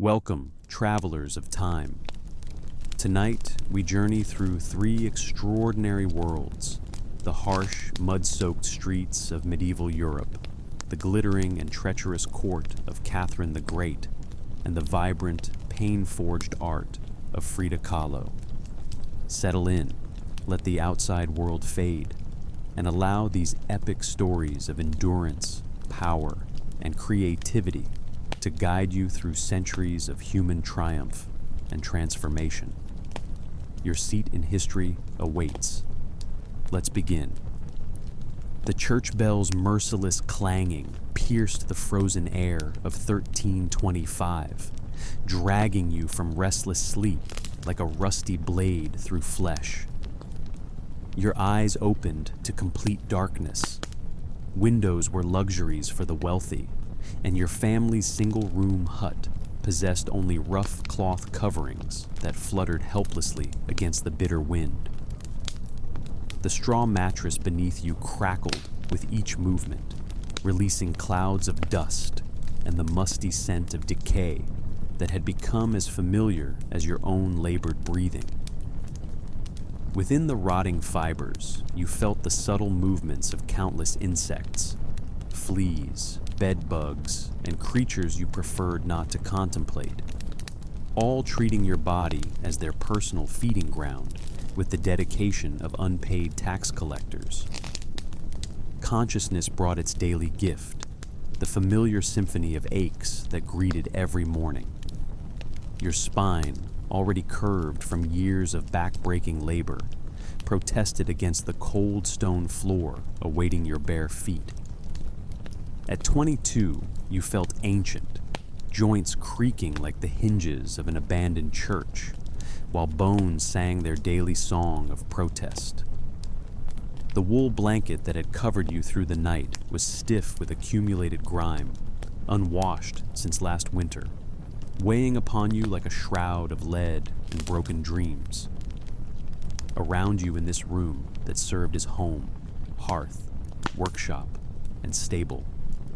Welcome, travelers of time. Tonight, we journey through three extraordinary worlds: the harsh, mud-soaked streets of medieval Europe, the glittering and treacherous court of Catherine the Great, and the vibrant, pain-forged art of Frida Kahlo. Settle in, let the outside world fade, and allow these epic stories of endurance, power, and creativity to guide you through centuries of human triumph and transformation. Your seat in history awaits. Let's begin. The church bell's merciless clanging pierced the frozen air of 1325, dragging you from restless sleep like a rusty blade through flesh. Your eyes opened to complete darkness. Windows were luxuries for the wealthy, and your family's single-room hut possessed only rough cloth coverings that fluttered helplessly against the bitter wind. The straw mattress beneath you crackled with each movement, releasing clouds of dust and the musty scent of decay that had become as familiar as your own labored breathing. Within the rotting fibers, you felt the subtle movements of countless insects, fleas, bed bugs, and creatures you preferred not to contemplate, all treating your body as their personal feeding ground with the dedication of unpaid tax collectors. Consciousness brought its daily gift, the familiar symphony of aches that greeted every morning. Your spine, already curved from years of back-breaking labor, protested against the cold stone floor awaiting your bare feet. At 22, you felt ancient, joints creaking like the hinges of an abandoned church, while bones sang their daily song of protest. The wool blanket that had covered you through the night was stiff with accumulated grime, unwashed since last winter, weighing upon you like a shroud of lead and broken dreams. Around you in this room that served as home, hearth, workshop, and stable,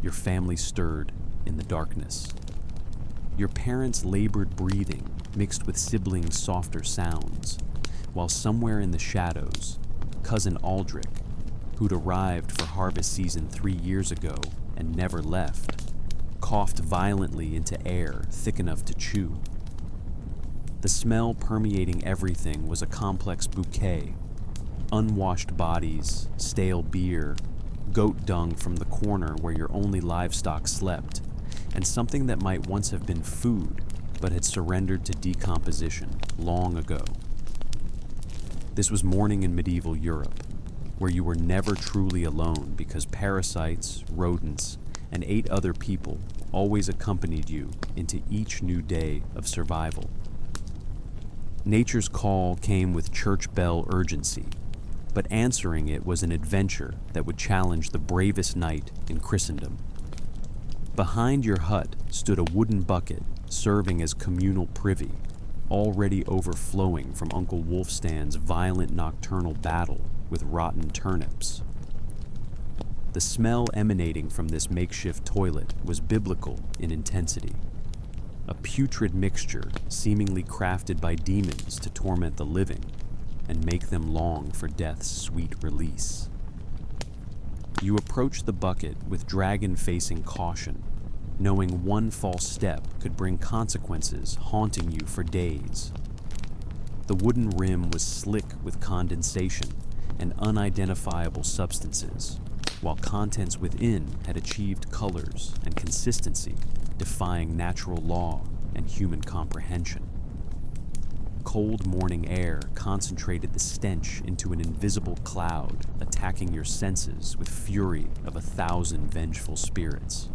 your family stirred in the darkness. Your parents' labored breathing mixed with siblings' softer sounds, while somewhere in the shadows, cousin Aldrich, who'd arrived for harvest season 3 years ago and never left, coughed violently into air thick enough to chew. The smell permeating everything was a complex bouquet: unwashed bodies, stale beer, goat dung from the corner where your only livestock slept, and something that might once have been food but had surrendered to decomposition long ago. This was morning in medieval Europe, where you were never truly alone because parasites, rodents, and 8 other people always accompanied you into each new day of survival. Nature's call came with church bell urgency, but answering it was an adventure that would challenge the bravest knight in Christendom. Behind your hut stood a wooden bucket serving as communal privy, already overflowing from Uncle Wolfstan's violent nocturnal battle with rotten turnips. The smell emanating from this makeshift toilet was biblical in intensity, a putrid mixture seemingly crafted by demons to torment the living and make them long for death's sweet release. You approached the bucket with dragon-facing caution, knowing one false step could bring consequences haunting you for days. The wooden rim was slick with condensation and unidentifiable substances, while contents within had achieved colors and consistency defying natural law and human comprehension. Cold morning air concentrated the stench into an invisible cloud, attacking your senses with fury of 1,000 vengeful spirits.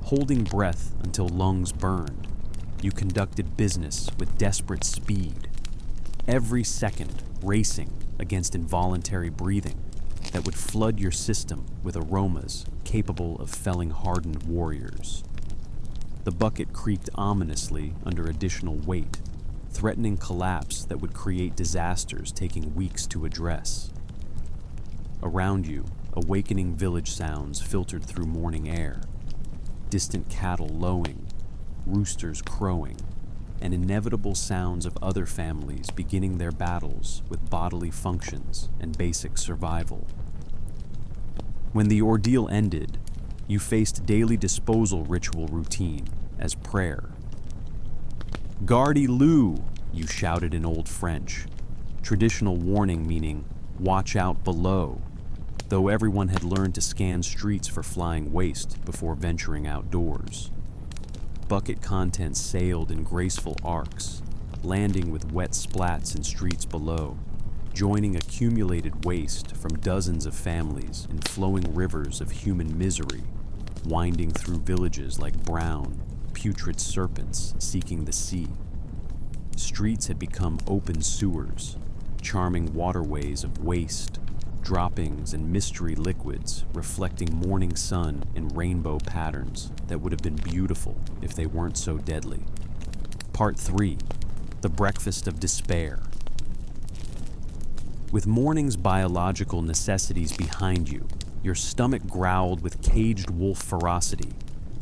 Holding breath until lungs burned, you conducted business with desperate speed, every second racing against involuntary breathing that would flood your system with aromas capable of felling hardened warriors. The bucket creaked ominously under additional weight, threatening collapse that would create disasters taking weeks to address. Around you, awakening village sounds filtered through morning air: distant cattle lowing, roosters crowing, and inevitable sounds of other families beginning their battles with bodily functions and basic survival. When the ordeal ended, you faced daily disposal ritual routine as prayer. Garde-lou, you shouted in Old French, traditional warning meaning, watch out below, though everyone had learned to scan streets for flying waste before venturing outdoors. Bucket contents sailed in graceful arcs, landing with wet splats in streets below, joining accumulated waste from dozens of families in flowing rivers of human misery, winding through villages like brown, putrid serpents seeking the sea. Streets had become open sewers, charming waterways of waste, droppings and mystery liquids reflecting morning sun in rainbow patterns that would have been beautiful if they weren't so deadly. Part 3. The Breakfast of Despair. With morning's biological necessities behind you, your stomach growled with caged wolf ferocity,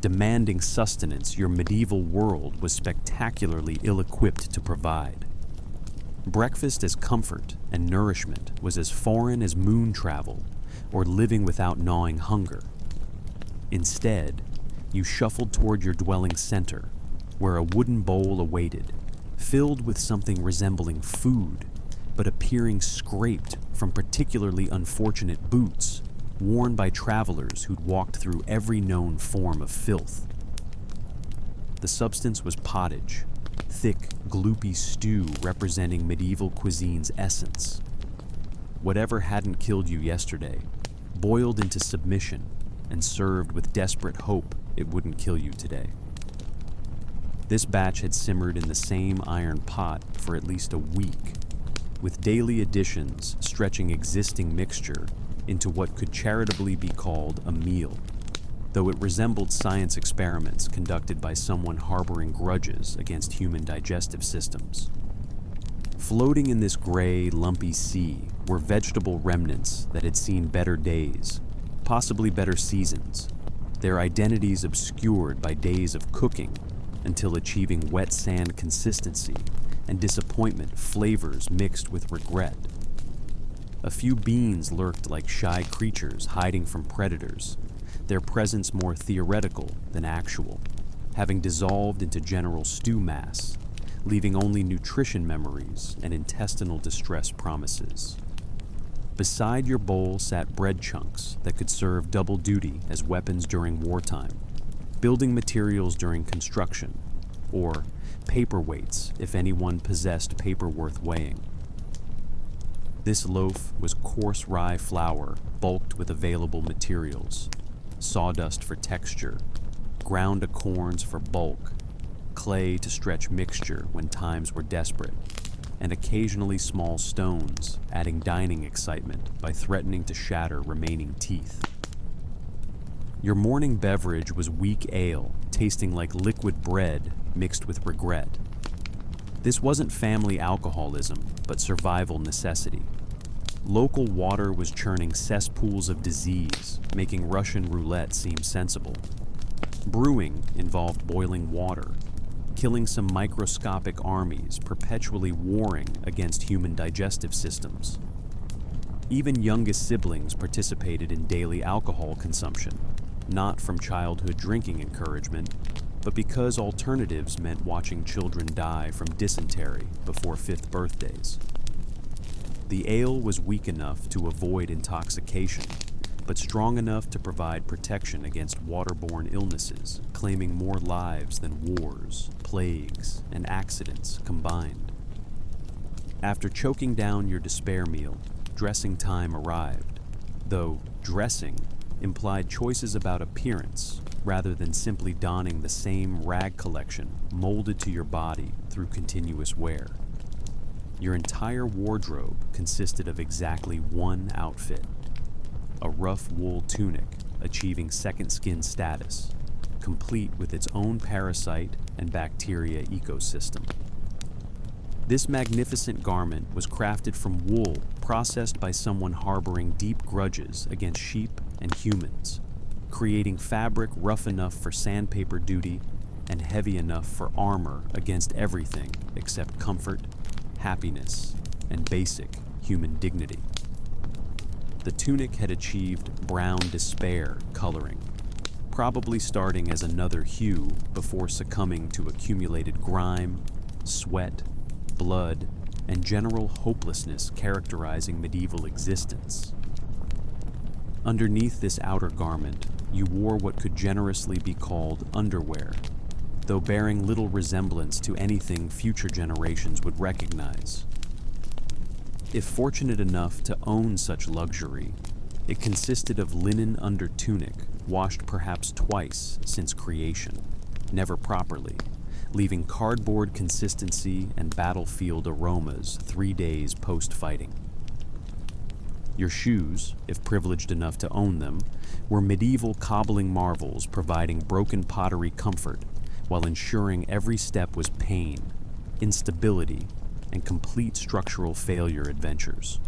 demanding sustenance your medieval world was spectacularly ill-equipped to provide. Breakfast as comfort and nourishment was as foreign as moon travel or living without gnawing hunger. Instead, you shuffled toward your dwelling center, where a wooden bowl awaited, filled with something resembling food, but appearing scraped from particularly unfortunate boots worn by travelers who'd walked through every known form of filth. The substance was pottage, thick, gloopy stew representing medieval cuisine's essence. Whatever hadn't killed you yesterday, boiled into submission and served with desperate hope it wouldn't kill you today. This batch had simmered in the same iron pot for at least a week, with daily additions stretching existing mixture into what could charitably be called a meal, though it resembled science experiments conducted by someone harboring grudges against human digestive systems. Floating in this gray, lumpy sea were vegetable remnants that had seen better days, possibly better seasons, their identities obscured by days of cooking until achieving wet sand consistency and disappointment flavors mixed with regret. A few beans lurked like shy creatures hiding from predators, their presence more theoretical than actual, having dissolved into general stew mass, leaving only nutrition memories and intestinal distress promises. Beside your bowl sat bread chunks that could serve double duty as weapons during wartime, building materials during construction, or paperweights if anyone possessed paper worth weighing. This loaf was coarse rye flour bulked with available materials, sawdust for texture, ground acorns for bulk, clay to stretch mixture when times were desperate, and occasionally small stones, adding dining excitement by threatening to shatter remaining teeth. Your morning beverage was weak ale, tasting like liquid bread mixed with regret. This wasn't family alcoholism, but survival necessity. Local water was churning cesspools of disease, making Russian roulette seem sensible. Brewing involved boiling water, killing some microscopic armies perpetually warring against human digestive systems. Even youngest siblings participated in daily alcohol consumption, not from childhood drinking encouragement, but because alternatives meant watching children die from dysentery before 5th birthdays. The ale was weak enough to avoid intoxication, but strong enough to provide protection against waterborne illnesses, claiming more lives than wars, plagues, and accidents combined. After choking down your despair meal, dressing time arrived, though dressing implied choices about appearance rather than simply donning the same rag collection molded to your body through continuous wear. Your entire wardrobe consisted of exactly one outfit: a rough wool tunic achieving second skin status, complete with its own parasite and bacteria ecosystem. This magnificent garment was crafted from wool processed by someone harboring deep grudges against sheep and humans, creating fabric rough enough for sandpaper duty and heavy enough for armor against everything except comfort, happiness, and basic human dignity. The tunic had achieved brown despair coloring, probably starting as another hue before succumbing to accumulated grime, sweat, blood, and general hopelessness characterizing medieval existence. Underneath this outer garment, you wore what could generously be called underwear, though bearing little resemblance to anything future generations would recognize. If fortunate enough to own such luxury, it consisted of linen under tunic, washed perhaps twice since creation, never properly, leaving cardboard consistency and battlefield aromas 3 days post-fighting. Your shoes, if privileged enough to own them, were medieval cobbling marvels providing broken pottery comfort while ensuring every step was pain, instability, and complete structural failure adventures.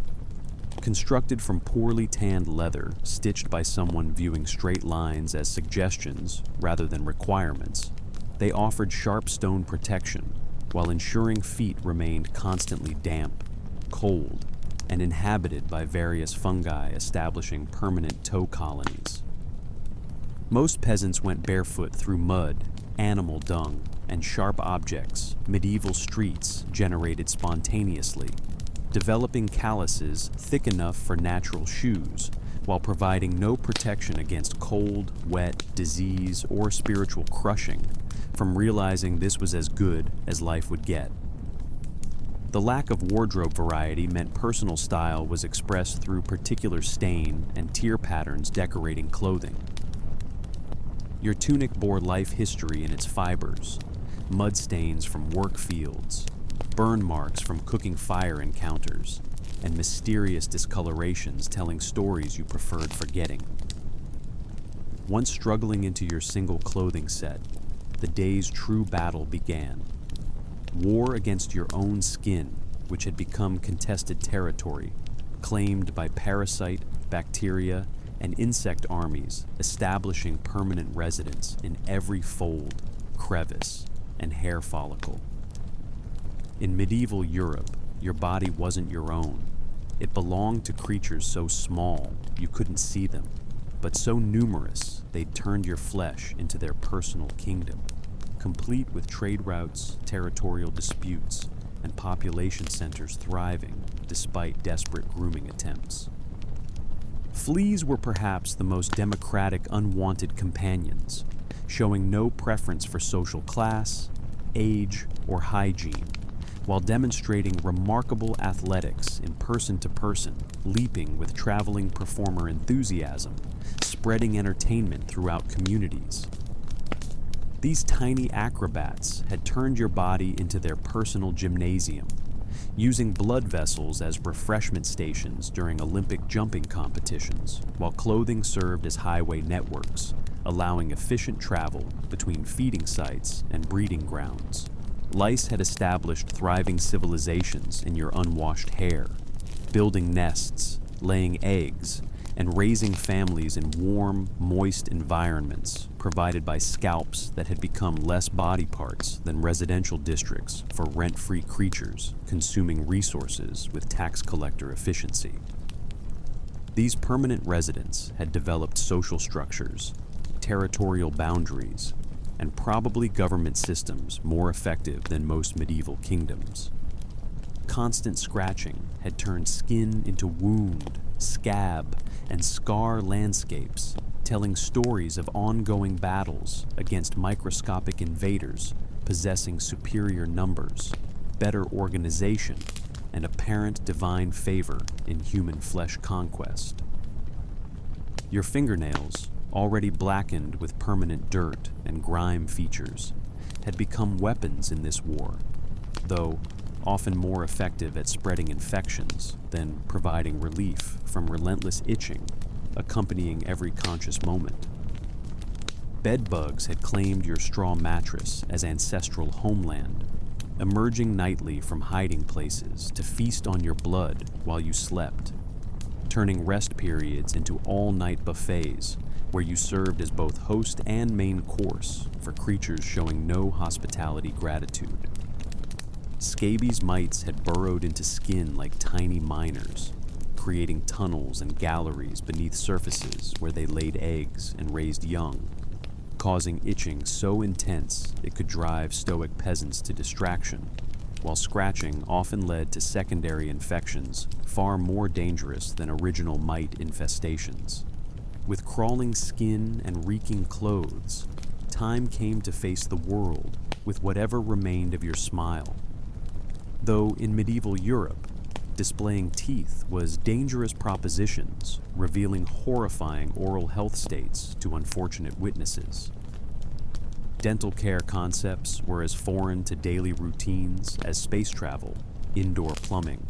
Constructed from poorly tanned leather stitched by someone viewing straight lines as suggestions rather than requirements, they offered sharp stone protection while ensuring feet remained constantly damp, cold, and inhabited by various fungi establishing permanent toe colonies. Most peasants went barefoot through mud, animal dung, and sharp objects medieval streets generated spontaneously, developing calluses thick enough for natural shoes while providing no protection against cold, wet, disease, or spiritual crushing from realizing this was as good as life would get. The lack of wardrobe variety meant personal style was expressed through particular stain and tear patterns decorating clothing. Your tunic bore life history in its fibers, mud stains from work fields, burn marks from cooking fire encounters, and mysterious discolorations telling stories you preferred forgetting. Once struggling into your single clothing set, the day's true battle began. War against your own skin, which had become contested territory, claimed by parasite, bacteria, and insect armies establishing permanent residence in every fold, crevice, and hair follicle. In medieval Europe, your body wasn't your own. It belonged to creatures so small you couldn't see them, but so numerous they'd turned your flesh into their personal kingdom, complete with trade routes, territorial disputes, and population centers thriving despite desperate grooming attempts. Fleas were perhaps the most democratic unwanted companions, showing no preference for social class, age, or hygiene, while demonstrating remarkable athletics in person-to-person, leaping with traveling performer enthusiasm, spreading entertainment throughout communities. These tiny acrobats had turned your body into their personal gymnasium, using blood vessels as refreshment stations during Olympic jumping competitions, while clothing served as highway networks, allowing efficient travel between feeding sites and breeding grounds. Lice had established thriving civilizations in your unwashed hair, building nests, laying eggs, and raising families in warm, moist environments provided by scalps that had become less body parts than residential districts for rent-free creatures consuming resources with tax collector efficiency. These permanent residents had developed social structures, territorial boundaries, and probably government systems more effective than most medieval kingdoms. Constant scratching had turned skin into wound, scab, and scar landscapes, telling stories of ongoing battles against microscopic invaders possessing superior numbers, better organization, and apparent divine favor in human flesh conquest. Your fingernails, already blackened with permanent dirt and grime features, had become weapons in this war, though often more effective at spreading infections than providing relief from relentless itching accompanying every conscious moment. Bedbugs had claimed your straw mattress as ancestral homeland, emerging nightly from hiding places to feast on your blood while you slept, turning rest periods into all-night buffets where you served as both host and main course for creatures showing no hospitality gratitude. Scabies mites had burrowed into skin like tiny miners, creating tunnels and galleries beneath surfaces where they laid eggs and raised young, causing itching so intense it could drive stoic peasants to distraction, while scratching often led to secondary infections far more dangerous than original mite infestations. With crawling skin and reeking clothes, time came to face the world with whatever remained of your smile. Though in medieval Europe, displaying teeth was dangerous propositions, revealing horrifying oral health states to unfortunate witnesses. Dental care concepts were as foreign to daily routines as space travel, indoor plumbing,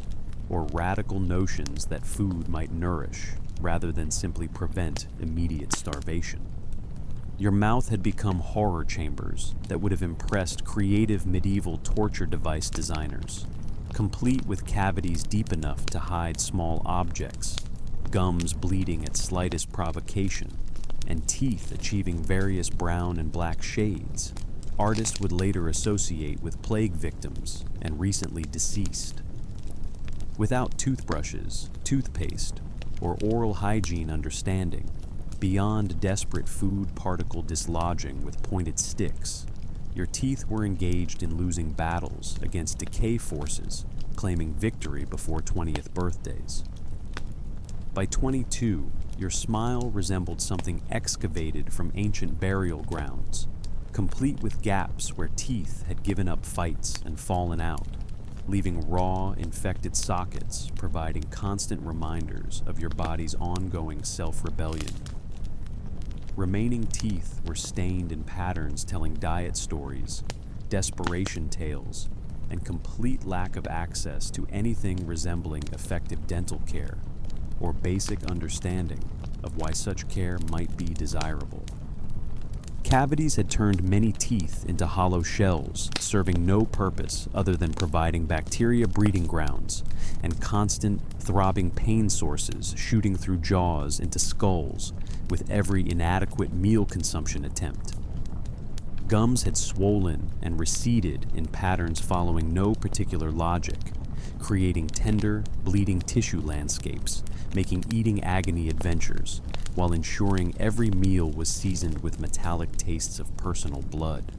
or radical notions that food might nourish rather than simply prevent immediate starvation. Your mouth had become horror chambers that would have impressed creative medieval torture device designers, complete with cavities deep enough to hide small objects, gums bleeding at slightest provocation, and teeth achieving various brown and black shades. Artists would later associate with plague victims and recently deceased. Without toothbrushes, toothpaste, or oral hygiene understanding, beyond desperate food particle dislodging with pointed sticks, your teeth were engaged in losing battles against decay forces, claiming victory before 20th birthdays. By 22, your smile resembled something excavated from ancient burial grounds, complete with gaps where teeth had given up fights and fallen out, leaving raw, infected sockets providing constant reminders of your body's ongoing self-rebellion. Remaining teeth were stained in patterns telling diet stories, desperation tales, and complete lack of access to anything resembling effective dental care or basic understanding of why such care might be desirable. Cavities had turned many teeth into hollow shells, serving no purpose other than providing bacteria breeding grounds and constant, throbbing pain sources shooting through jaws into skulls with every inadequate meal consumption attempt. Gums had swollen and receded in patterns following no particular logic, creating tender, bleeding tissue landscapes, making eating agony adventures, while ensuring every meal was seasoned with metallic tastes of personal blood.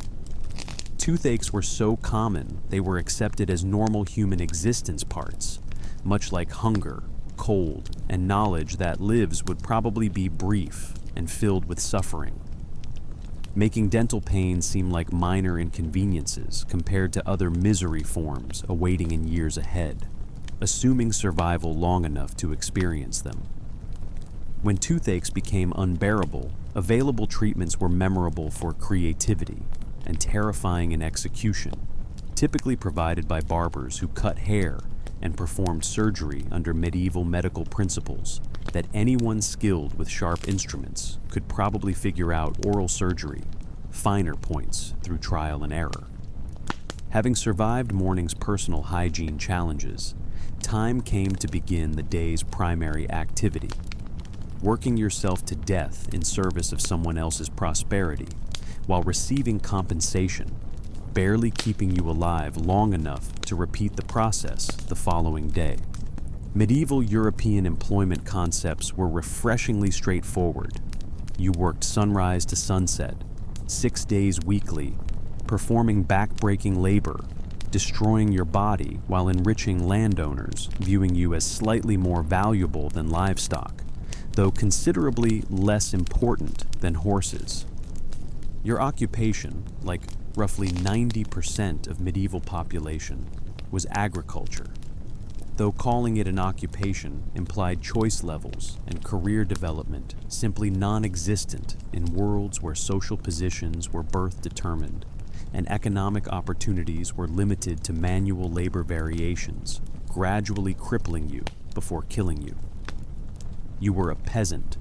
Toothaches were so common they were accepted as normal human existence parts, much like hunger, cold, and knowledge that lives would probably be brief and filled with suffering, making dental pain seem like minor inconveniences compared to other misery forms awaiting in years ahead, assuming survival long enough to experience them. When toothaches became unbearable, available treatments were memorable for creativity and terrifying in execution, typically provided by barbers who cut hair and performed surgery under medieval medical principles that anyone skilled with sharp instruments could probably figure out oral surgery, finer points through trial and error. Having survived morning's personal hygiene challenges, time came to begin the day's primary activity, working yourself to death in service of someone else's prosperity, while receiving compensation, barely keeping you alive long enough to repeat the process the following day. Medieval European employment concepts were refreshingly straightforward. You worked sunrise to sunset, 6 days weekly, performing back-breaking labor, destroying your body while enriching landowners, viewing you as slightly more valuable than livestock, though considerably less important than horses. Your occupation, like roughly 90% of medieval population, was agriculture, though calling it an occupation implied choice levels and career development simply non-existent in worlds where social positions were birth determined and economic opportunities were limited to manual labor variations, gradually crippling you before killing you. You were a peasant,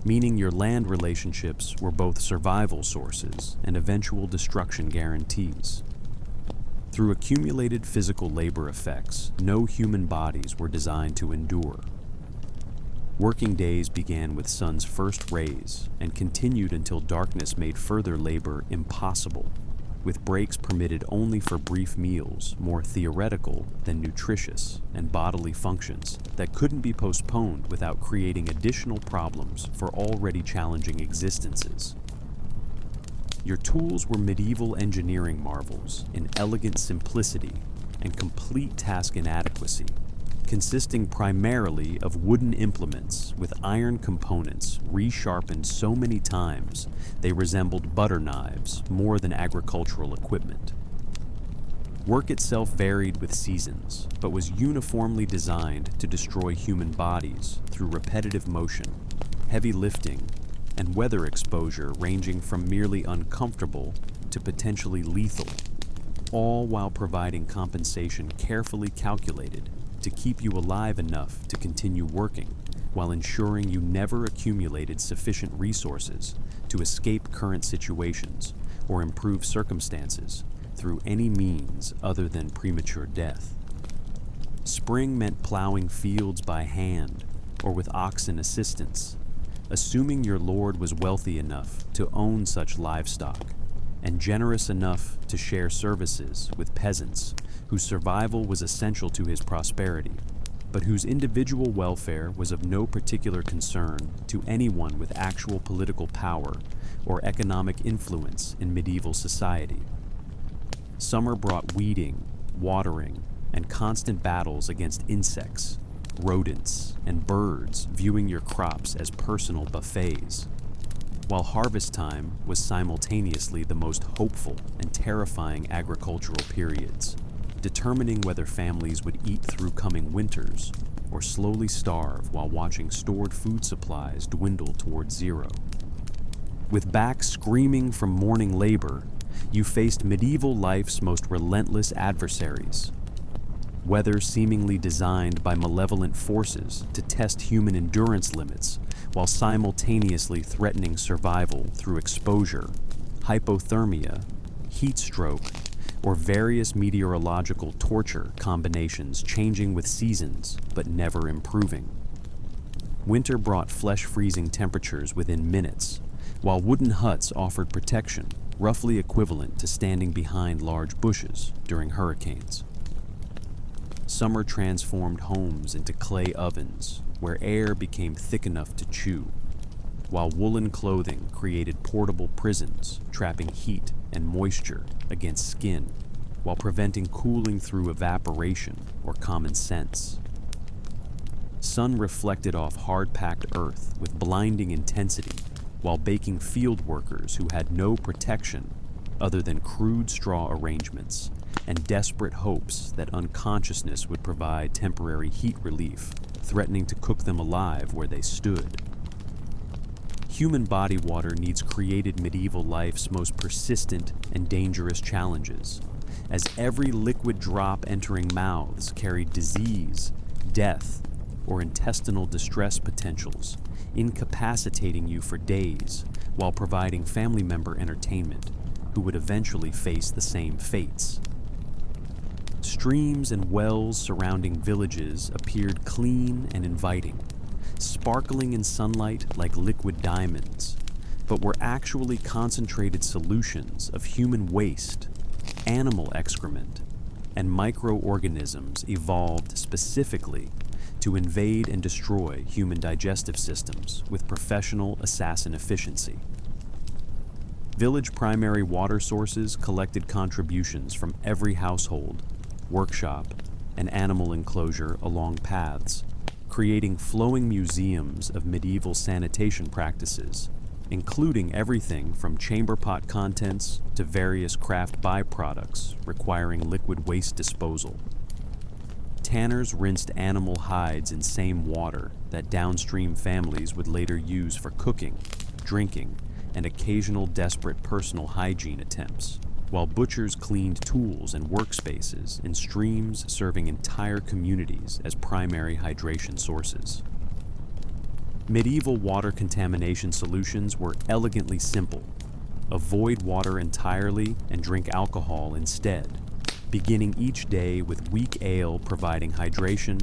meaning your land relationships were both survival sources and eventual destruction guarantees. Through accumulated physical labor effects, no human bodies were designed to endure. Working days began with sun's first rays and continued until darkness made further labor impossible, with breaks permitted only for brief meals more theoretical than nutritious and bodily functions that couldn't be postponed without creating additional problems for already challenging existences. Your tools were medieval engineering marvels in elegant simplicity and complete task inadequacy, consisting primarily of wooden implements with iron components resharpened so many times they resembled butter knives more than agricultural equipment. Work itself varied with seasons, but was uniformly designed to destroy human bodies through repetitive motion, heavy lifting, and weather exposure ranging from merely uncomfortable to potentially lethal, all while providing compensation carefully calculated to keep you alive enough to continue working, while ensuring you never accumulated sufficient resources to escape current situations or improve circumstances through any means other than premature death. Spring meant plowing fields by hand or with oxen assistance, assuming your lord was wealthy enough to own such livestock and generous enough to share services with peasants whose survival was essential to his prosperity, but whose individual welfare was of no particular concern to anyone with actual political power or economic influence in medieval society. Summer brought weeding, watering, and constant battles against insects, rodents, and birds viewing your crops as personal buffets, while harvest time was simultaneously the most hopeful and terrifying agricultural periods, determining whether families would eat through coming winters or slowly starve while watching stored food supplies dwindle toward zero. With backs screaming from morning labor, you faced medieval life's most relentless adversaries. Weather seemingly designed by malevolent forces to test human endurance limits while simultaneously threatening survival through exposure, hypothermia, heat stroke, or various meteorological torture combinations changing with seasons but never improving. Winter brought flesh-freezing temperatures within minutes, while wooden huts offered protection roughly equivalent to standing behind large bushes during hurricanes. Summer transformed homes into clay ovens where air became thick enough to chew, while woolen clothing created portable prisons trapping heat and moisture against skin while preventing cooling through evaporation or common sense. Sun reflected off hard-packed earth with blinding intensity while baking field workers who had no protection other than crude straw arrangements and desperate hopes that unconsciousness would provide temporary heat relief, threatening to cook them alive where they stood. Human body water needs created medieval life's most persistent and dangerous challenges, as every liquid drop entering mouths carried disease, death, or intestinal distress potentials, incapacitating you for days while providing family member entertainment who would eventually face the same fates. Streams and wells surrounding villages appeared clean and inviting, sparkling in sunlight like liquid diamonds, but were actually concentrated solutions of human waste, animal excrement, and microorganisms evolved specifically to invade and destroy human digestive systems with professional assassin efficiency. Village primary water sources collected contributions from every household, workshop, and animal enclosure along paths, creating flowing museums of medieval sanitation practices, including everything from chamber pot contents to various craft byproducts requiring liquid waste disposal. Tanners rinsed animal hides in same water that downstream families would later use for cooking, drinking, and occasional desperate personal hygiene attempts, while butchers cleaned tools and workspaces in streams serving entire communities as primary hydration sources. Medieval water contamination solutions were elegantly simple. Avoid water entirely and drink alcohol instead, beginning each day with weak ale providing hydration,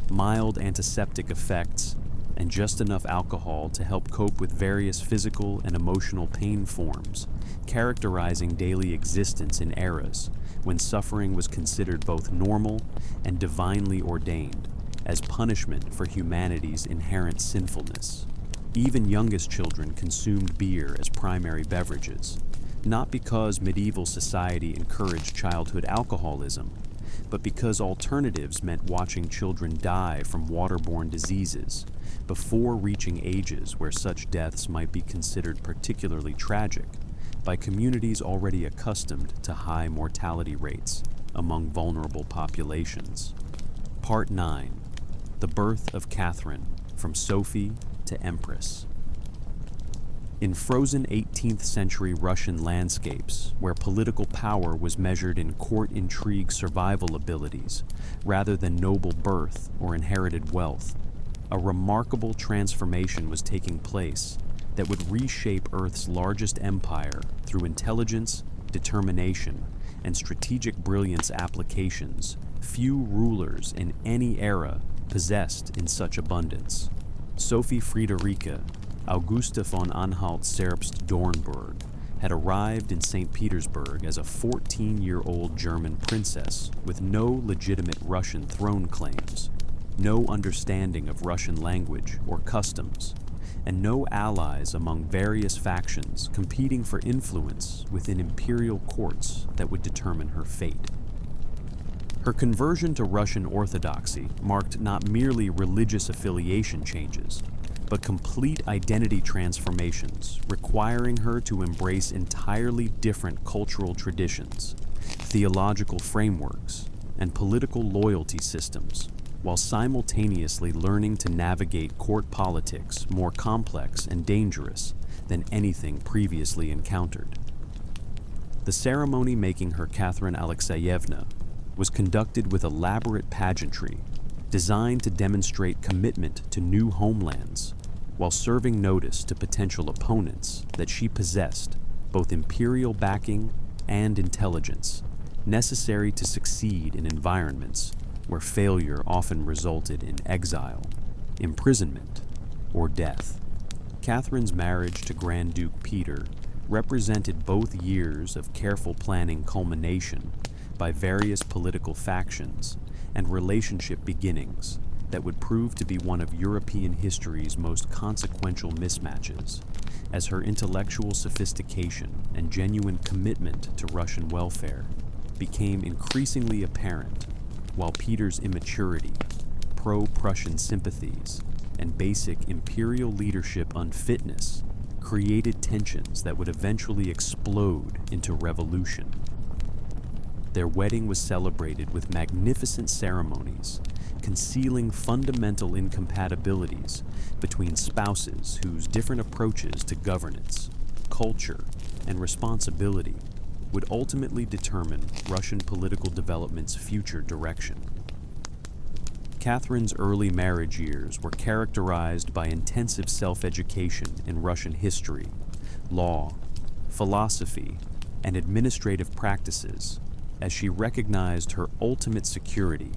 mild antiseptic effects, and just enough alcohol to help cope with various physical and emotional pain forms, characterizing daily existence in eras when suffering was considered both normal and divinely ordained, as punishment for humanity's inherent sinfulness. Even youngest children consumed beer as primary beverages, not because medieval society encouraged childhood alcoholism, but because alternatives meant watching children die from waterborne diseases before reaching ages where such deaths might be considered particularly tragic by communities already accustomed to high mortality rates among vulnerable populations. Part 9. The Birth of Catherine, from Sophie to Empress. In frozen 18th century Russian landscapes, where political power was measured in court intrigue survival abilities rather than noble birth or inherited wealth, a remarkable transformation was taking place that would reshape Earth's largest empire through intelligence, determination, and strategic brilliance applications few rulers in any era possessed in such abundance. Sophie Friederike Augusta von Anhalt-Zerbst-Dornburg had arrived in St. Petersburg as a 14-year-old German princess with no legitimate Russian throne claims, no understanding of Russian language or customs, and no allies among various factions competing for influence within imperial courts that would determine her fate. Her conversion to Russian Orthodoxy marked not merely religious affiliation changes, but complete identity transformations, requiring her to embrace entirely different cultural traditions, theological frameworks, and political loyalty systems, while simultaneously learning to navigate court politics more complex and dangerous than anything previously encountered. The ceremony making her Catherine Alexeyevna was conducted with elaborate pageantry designed to demonstrate commitment to new homelands, while serving notice to potential opponents that she possessed both imperial backing and intelligence necessary to succeed in environments where failure often resulted in exile, imprisonment, or death. Catherine's marriage to Grand Duke Peter represented both years of careful planning culmination by various political factions and relationship beginnings that would prove to be one of European history's most consequential mismatches, as her intellectual sophistication and genuine commitment to Russian welfare became increasingly apparent, while Peter's immaturity, pro-Prussian sympathies, and basic imperial leadership unfitness created tensions that would eventually explode into revolution. Their wedding was celebrated with magnificent ceremonies, concealing fundamental incompatibilities between spouses whose different approaches to governance, culture, and responsibility would ultimately determine Russian political development's future direction. Catherine's early marriage years were characterized by intensive self-education in Russian history, law, philosophy, and administrative practices, as she recognized her ultimate security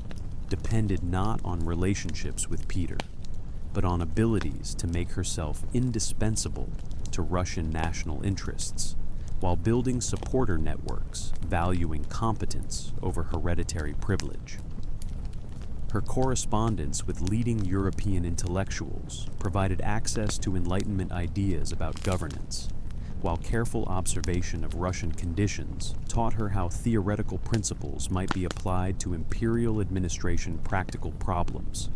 depended not on relationships with Peter, but on abilities to make herself indispensable to Russian national interests, while building supporter networks valuing competence over hereditary privilege. Her correspondence with leading European intellectuals provided access to Enlightenment ideas about governance, while careful observation of Russian conditions taught her how theoretical principles might be applied to imperial administration practical problems.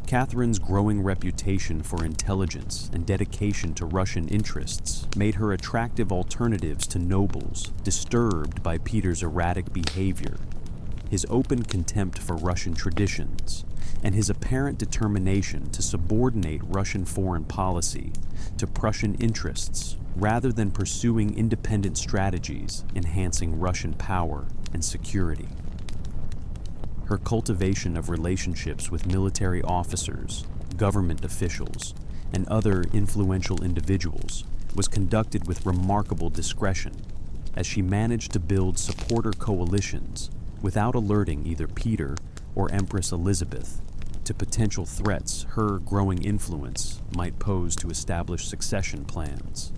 Catherine's growing reputation for intelligence and dedication to Russian interests made her attractive alternatives to nobles disturbed by Peter's erratic behavior, his open contempt for Russian traditions, and his apparent determination to subordinate Russian foreign policy to Prussian interests rather than pursuing independent strategies enhancing Russian power and security. Her cultivation of relationships with military officers, government officials, and other influential individuals was conducted with remarkable discretion, as she managed to build supporter coalitions without alerting either Peter or Empress Elizabeth, to potential threats her growing influence might pose to establish succession plans.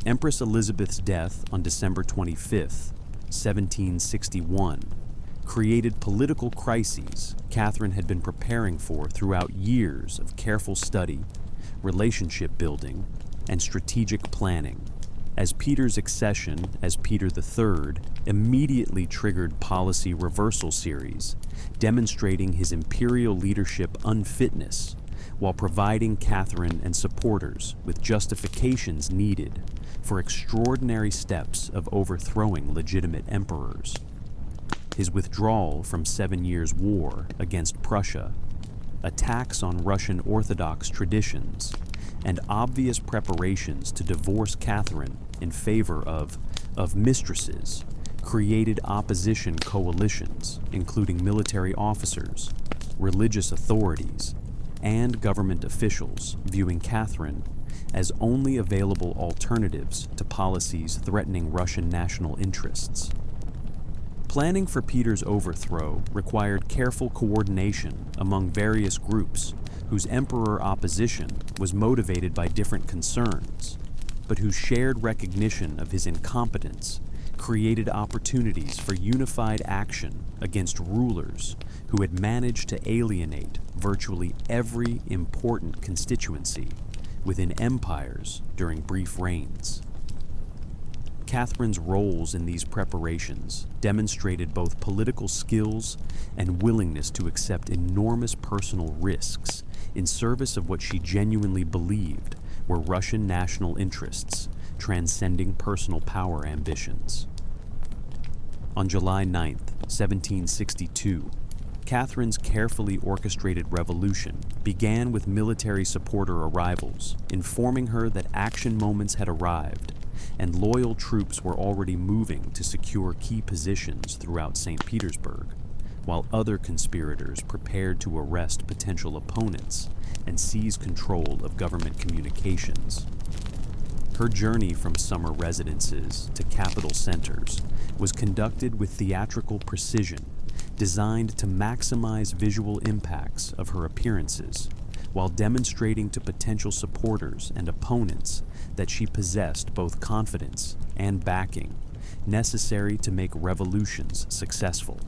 Empress Elizabeth's death on December 25, 1761, created political crises Catherine had been preparing for throughout years of careful study, relationship building, and strategic planning, as Peter's accession as Peter III immediately triggered policy reversal series, demonstrating his imperial leadership unfitness, while providing Catherine and supporters with justifications needed for extraordinary steps of overthrowing legitimate emperors. His withdrawal from 7 Years' War against Prussia, attacks on Russian Orthodox traditions, and obvious preparations to divorce Catherine in favor of mistresses created opposition coalitions, including military officers, religious authorities, and government officials viewing Catherine as only available alternatives to policies threatening Russian national interests. Planning for Peter's overthrow required careful coordination among various groups whose emperor opposition was motivated by different concerns, but whose shared recognition of his incompetence created opportunities for unified action against rulers who had managed to alienate virtually every important constituency within empires during brief reigns. Catherine's roles in these preparations demonstrated both political skills and willingness to accept enormous personal risks in service of what she genuinely believed were Russian national interests, transcending personal power ambitions. On July 9, 1762, Catherine's carefully orchestrated revolution began with military supporter arrivals, informing her that action moments had arrived and loyal troops were already moving to secure key positions throughout St. Petersburg, while other conspirators prepared to arrest potential opponents and seize control of government communications. Her journey from summer residences to capital centers was conducted with theatrical precision, designed to maximize visual impacts of her appearances, while demonstrating to potential supporters and opponents that she possessed both confidence and backing necessary to make revolutions successful.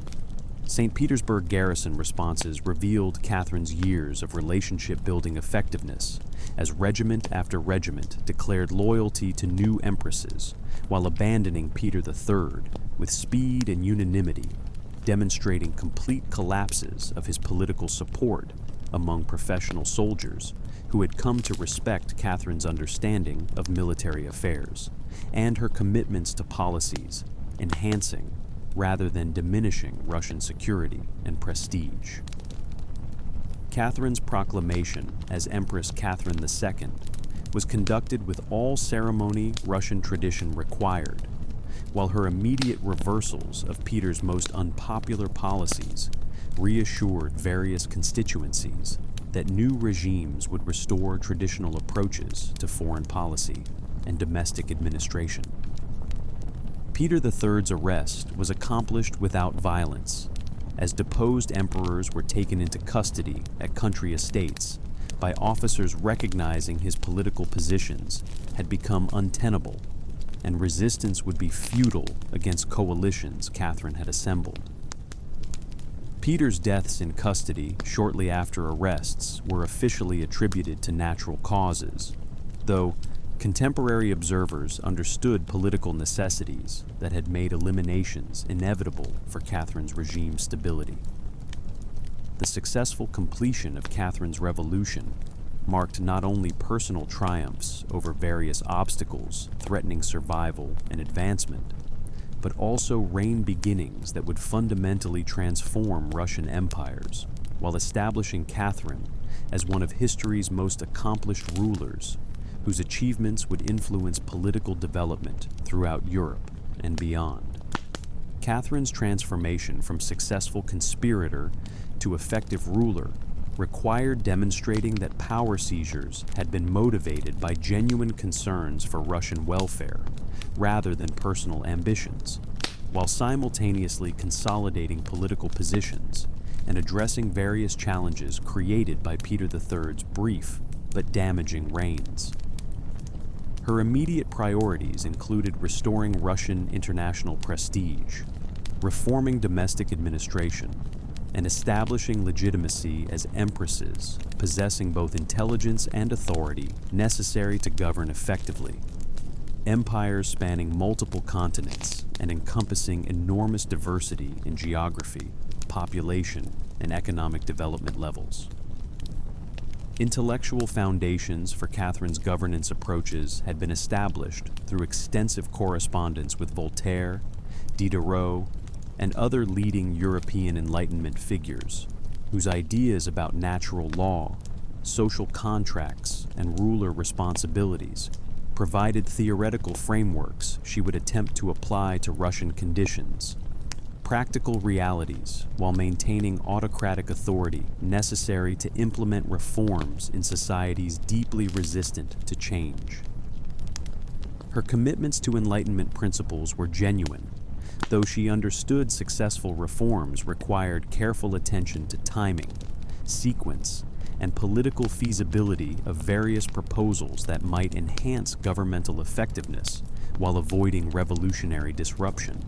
St. Petersburg garrison responses revealed Catherine's years of relationship-building effectiveness, as regiment after regiment declared loyalty to new empresses, while abandoning Peter III with speed and unanimity, demonstrating complete collapses of his political support among professional soldiers who had come to respect Catherine's understanding of military affairs and her commitments to policies enhancing rather than diminishing Russian security and prestige. Catherine's proclamation as Empress Catherine II was conducted with all ceremony Russian tradition required, while her immediate reversals of Peter's most unpopular policies reassured various constituencies that new regimes would restore traditional approaches to foreign policy and domestic administration. Peter III's arrest was accomplished without violence, as deposed emperors were taken into custody at country estates by officers recognizing his political positions had become untenable, and resistance would be futile against coalitions Catherine had assembled. Peter's deaths in custody shortly after arrests were officially attributed to natural causes, though contemporary observers understood political necessities that had made eliminations inevitable for Catherine's regime stability. The successful completion of Catherine's revolution marked not only personal triumphs over various obstacles threatening survival and advancement, but also reigned beginnings that would fundamentally transform Russian empires, while establishing Catherine as one of history's most accomplished rulers, whose achievements would influence political development throughout Europe and beyond. Catherine's transformation from successful conspirator to effective ruler required demonstrating that power seizures had been motivated by genuine concerns for Russian welfare rather than personal ambitions, while simultaneously consolidating political positions and addressing various challenges created by Peter III's brief but damaging reigns. Her immediate priorities included restoring Russian international prestige, reforming domestic administration, and establishing legitimacy as empresses, possessing both intelligence and authority necessary to govern effectively. Empires spanning multiple continents and encompassing enormous diversity in geography, population, and economic development levels. Intellectual foundations for Catherine's governance approaches had been established through extensive correspondence with Voltaire, Diderot, and other leading European Enlightenment figures, whose ideas about natural law, social contracts, and ruler responsibilities provided theoretical frameworks she would attempt to apply to Russian conditions, practical realities while maintaining autocratic authority necessary to implement reforms in societies deeply resistant to change. Her commitments to Enlightenment principles were genuine, though she understood successful reforms required careful attention to timing, sequence, and political feasibility of various proposals that might enhance governmental effectiveness while avoiding revolutionary disruption.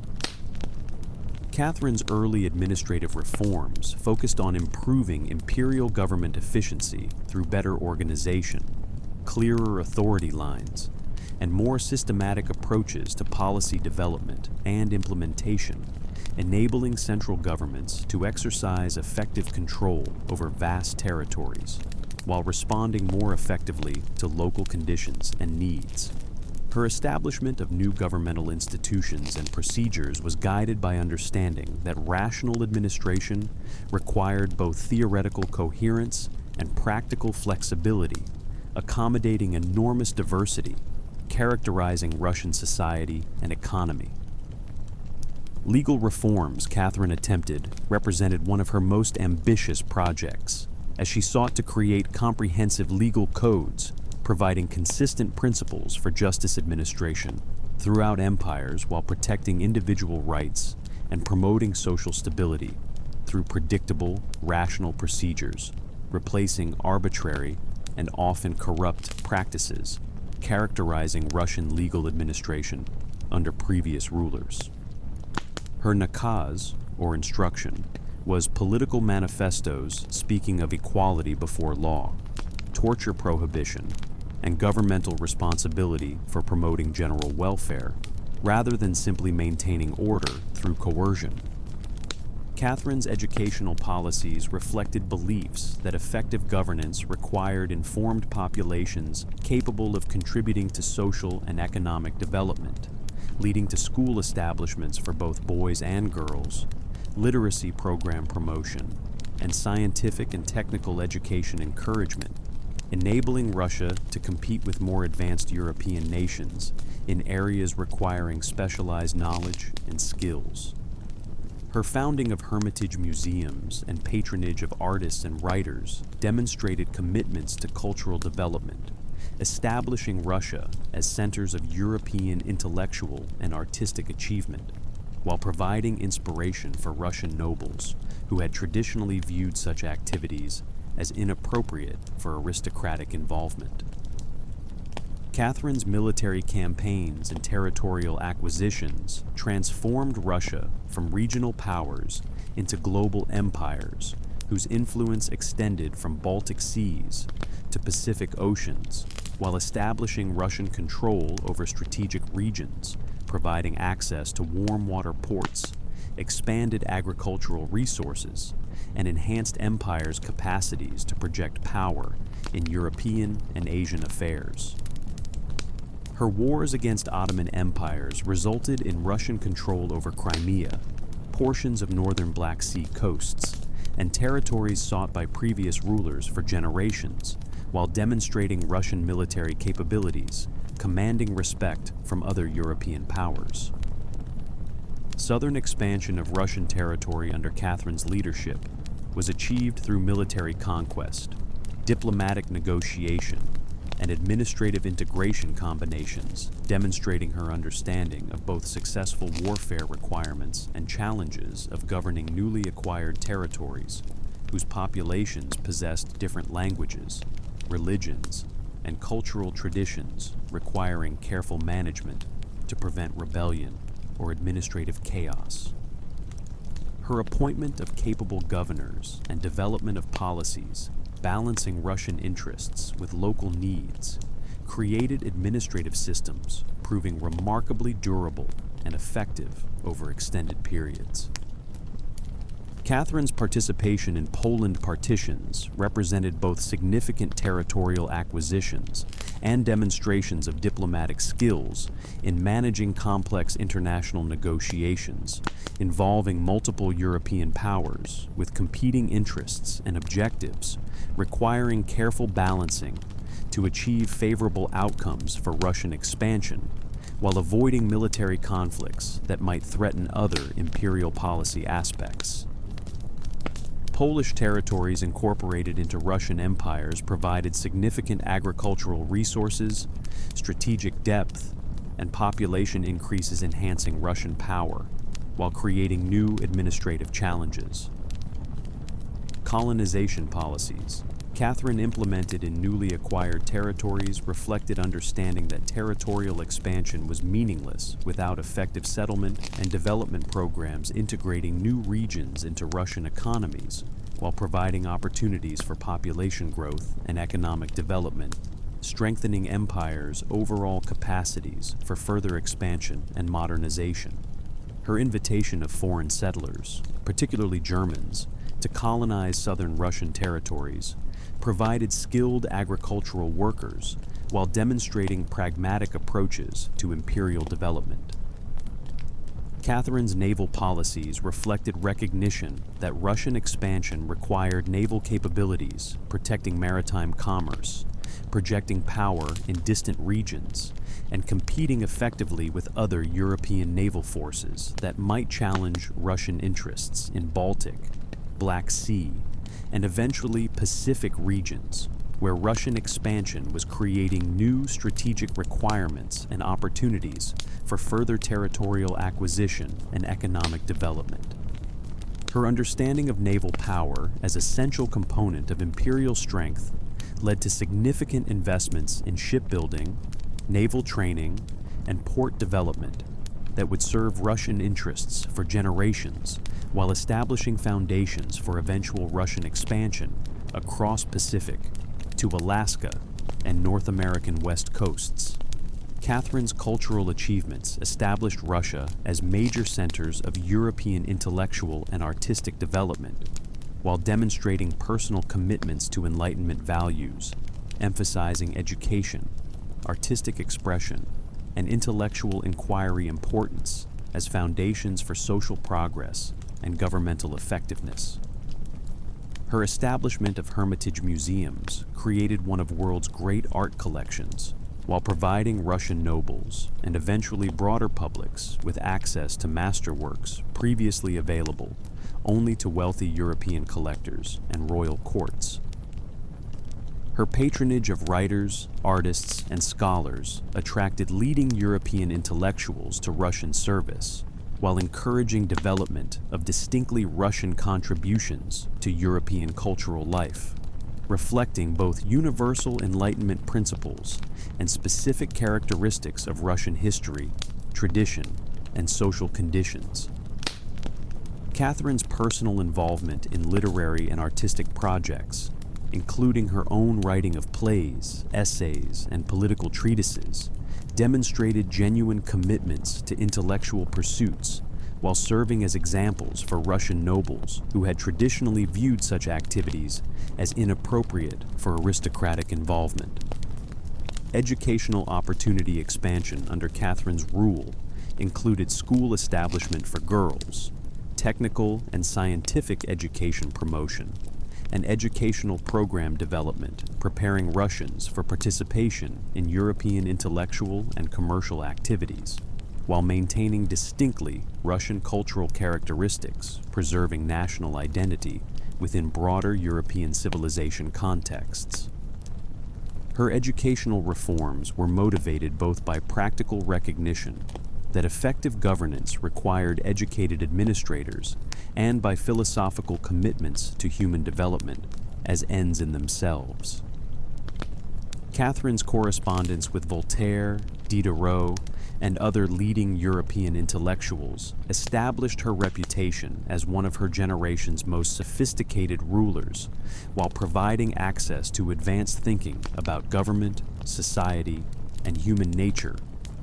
Catherine's early administrative reforms focused on improving imperial government efficiency through better organization, clearer authority lines, and more systematic approaches to policy development and implementation, enabling central governments to exercise effective control over vast territories, while responding more effectively to local conditions and needs. Her establishment of new governmental institutions and procedures was guided by understanding that rational administration required both theoretical coherence and practical flexibility, accommodating enormous diversity characterizing Russian society and economy. Legal reforms Catherine attempted represented one of her most ambitious projects, as she sought to create comprehensive legal codes providing consistent principles for justice administration throughout empires while protecting individual rights and promoting social stability through predictable, rational procedures, replacing arbitrary and often corrupt practices characterizing Russian legal administration under previous rulers. Her nakaz, or instruction, was political manifestos speaking of equality before law, torture prohibition, and governmental responsibility for promoting general welfare, rather than simply maintaining order through coercion. Catherine's educational policies reflected beliefs that effective governance required informed populations capable of contributing to social and economic development, leading to school establishments for both boys and girls, literacy program promotion, and scientific and technical education encouragement, enabling Russia to compete with more advanced European nations in areas requiring specialized knowledge and skills. Her founding of hermitage museums and patronage of artists and writers demonstrated commitments to cultural development, establishing Russia as centers of European intellectual and artistic achievement, while providing inspiration for Russian nobles who had traditionally viewed such activities as inappropriate for aristocratic involvement. Catherine's military campaigns and territorial acquisitions transformed Russia from regional powers into global empires whose influence extended from Baltic seas to Pacific oceans, while establishing Russian control over strategic regions, providing access to warm water ports, expanded agricultural resources, and enhanced empire's capacities to project power in European and Asian affairs. Her wars against Ottoman empires resulted in Russian control over Crimea, portions of northern Black Sea coasts, and territories sought by previous rulers for generations, while demonstrating Russian military capabilities, commanding respect from other European powers. Southern expansion of Russian territory under Catherine's leadership was achieved through military conquest, diplomatic negotiation, and administrative integration combinations, demonstrating her understanding of both successful warfare requirements and challenges of governing newly acquired territories, whose populations possessed different languages, religions, and cultural traditions requiring careful management to prevent rebellion or administrative chaos. Her appointment of capable governors and development of policies balancing Russian interests with local needs created administrative systems proving remarkably durable and effective over extended periods. Catherine's participation in Poland partitions represented both significant territorial acquisitions and demonstrations of diplomatic skills in managing complex international negotiations involving multiple European powers with competing interests and objectives, requiring careful balancing to achieve favorable outcomes for Russian expansion while avoiding military conflicts that might threaten other imperial policy aspects. Polish territories incorporated into Russian empires provided significant agricultural resources, strategic depth, and population increases enhancing Russian power, while creating new administrative challenges. Colonization policies Catherine implemented in newly acquired territories reflected understanding that territorial expansion was meaningless without effective settlement and development programs integrating new regions into Russian economies, while providing opportunities for population growth and economic development, strengthening empires' overall capacities for further expansion and modernization. Her invitation of foreign settlers, particularly Germans, to colonize southern Russian territories provided skilled agricultural workers while demonstrating pragmatic approaches to imperial development. Catherine's naval policies reflected recognition that Russian expansion required naval capabilities, protecting maritime commerce, projecting power in distant regions, and competing effectively with other European naval forces that might challenge Russian interests in Baltic, Black Sea, and eventually Pacific regions, where Russian expansion was creating new strategic requirements and opportunities for further territorial acquisition and economic development. Her understanding of naval power as an essential component of imperial strength led to significant investments in shipbuilding, naval training, and port development that would serve Russian interests for generations while establishing foundations for eventual Russian expansion across Pacific to Alaska and North American west coasts. Catherine's cultural achievements established Russia as major centers of European intellectual and artistic development, while demonstrating personal commitments to Enlightenment values, emphasizing education, artistic expression, and intellectual inquiry importance as foundations for social progress and governmental effectiveness. Her establishment of Hermitage museums created one of the world's great art collections, while providing Russian nobles and eventually broader publics with access to masterworks previously available only to wealthy European collectors and royal courts. Her patronage of writers, artists, and scholars attracted leading European intellectuals to Russian service, while encouraging development of distinctly Russian contributions to European cultural life, reflecting both universal Enlightenment principles and specific characteristics of Russian history, tradition, and social conditions. Catherine's personal involvement in literary and artistic projects, including her own writing of plays, essays, and political treatises, demonstrated genuine commitments to intellectual pursuits while serving as examples for Russian nobles who had traditionally viewed such activities as inappropriate for aristocratic involvement. Educational opportunity expansion under Catherine's rule included school establishment for girls, technical and scientific education promotion, and educational program development preparing Russians for participation in European intellectual and commercial activities, while maintaining distinctly Russian cultural characteristics, preserving national identity within broader European civilization contexts. Her educational reforms were motivated both by practical recognition that effective governance required educated administrators and by philosophical commitments to human development as ends in themselves. Catherine's correspondence with Voltaire, Diderot, and other leading European intellectuals established her reputation as one of her generation's most sophisticated rulers, while providing access to advanced thinking about government, society, and human nature,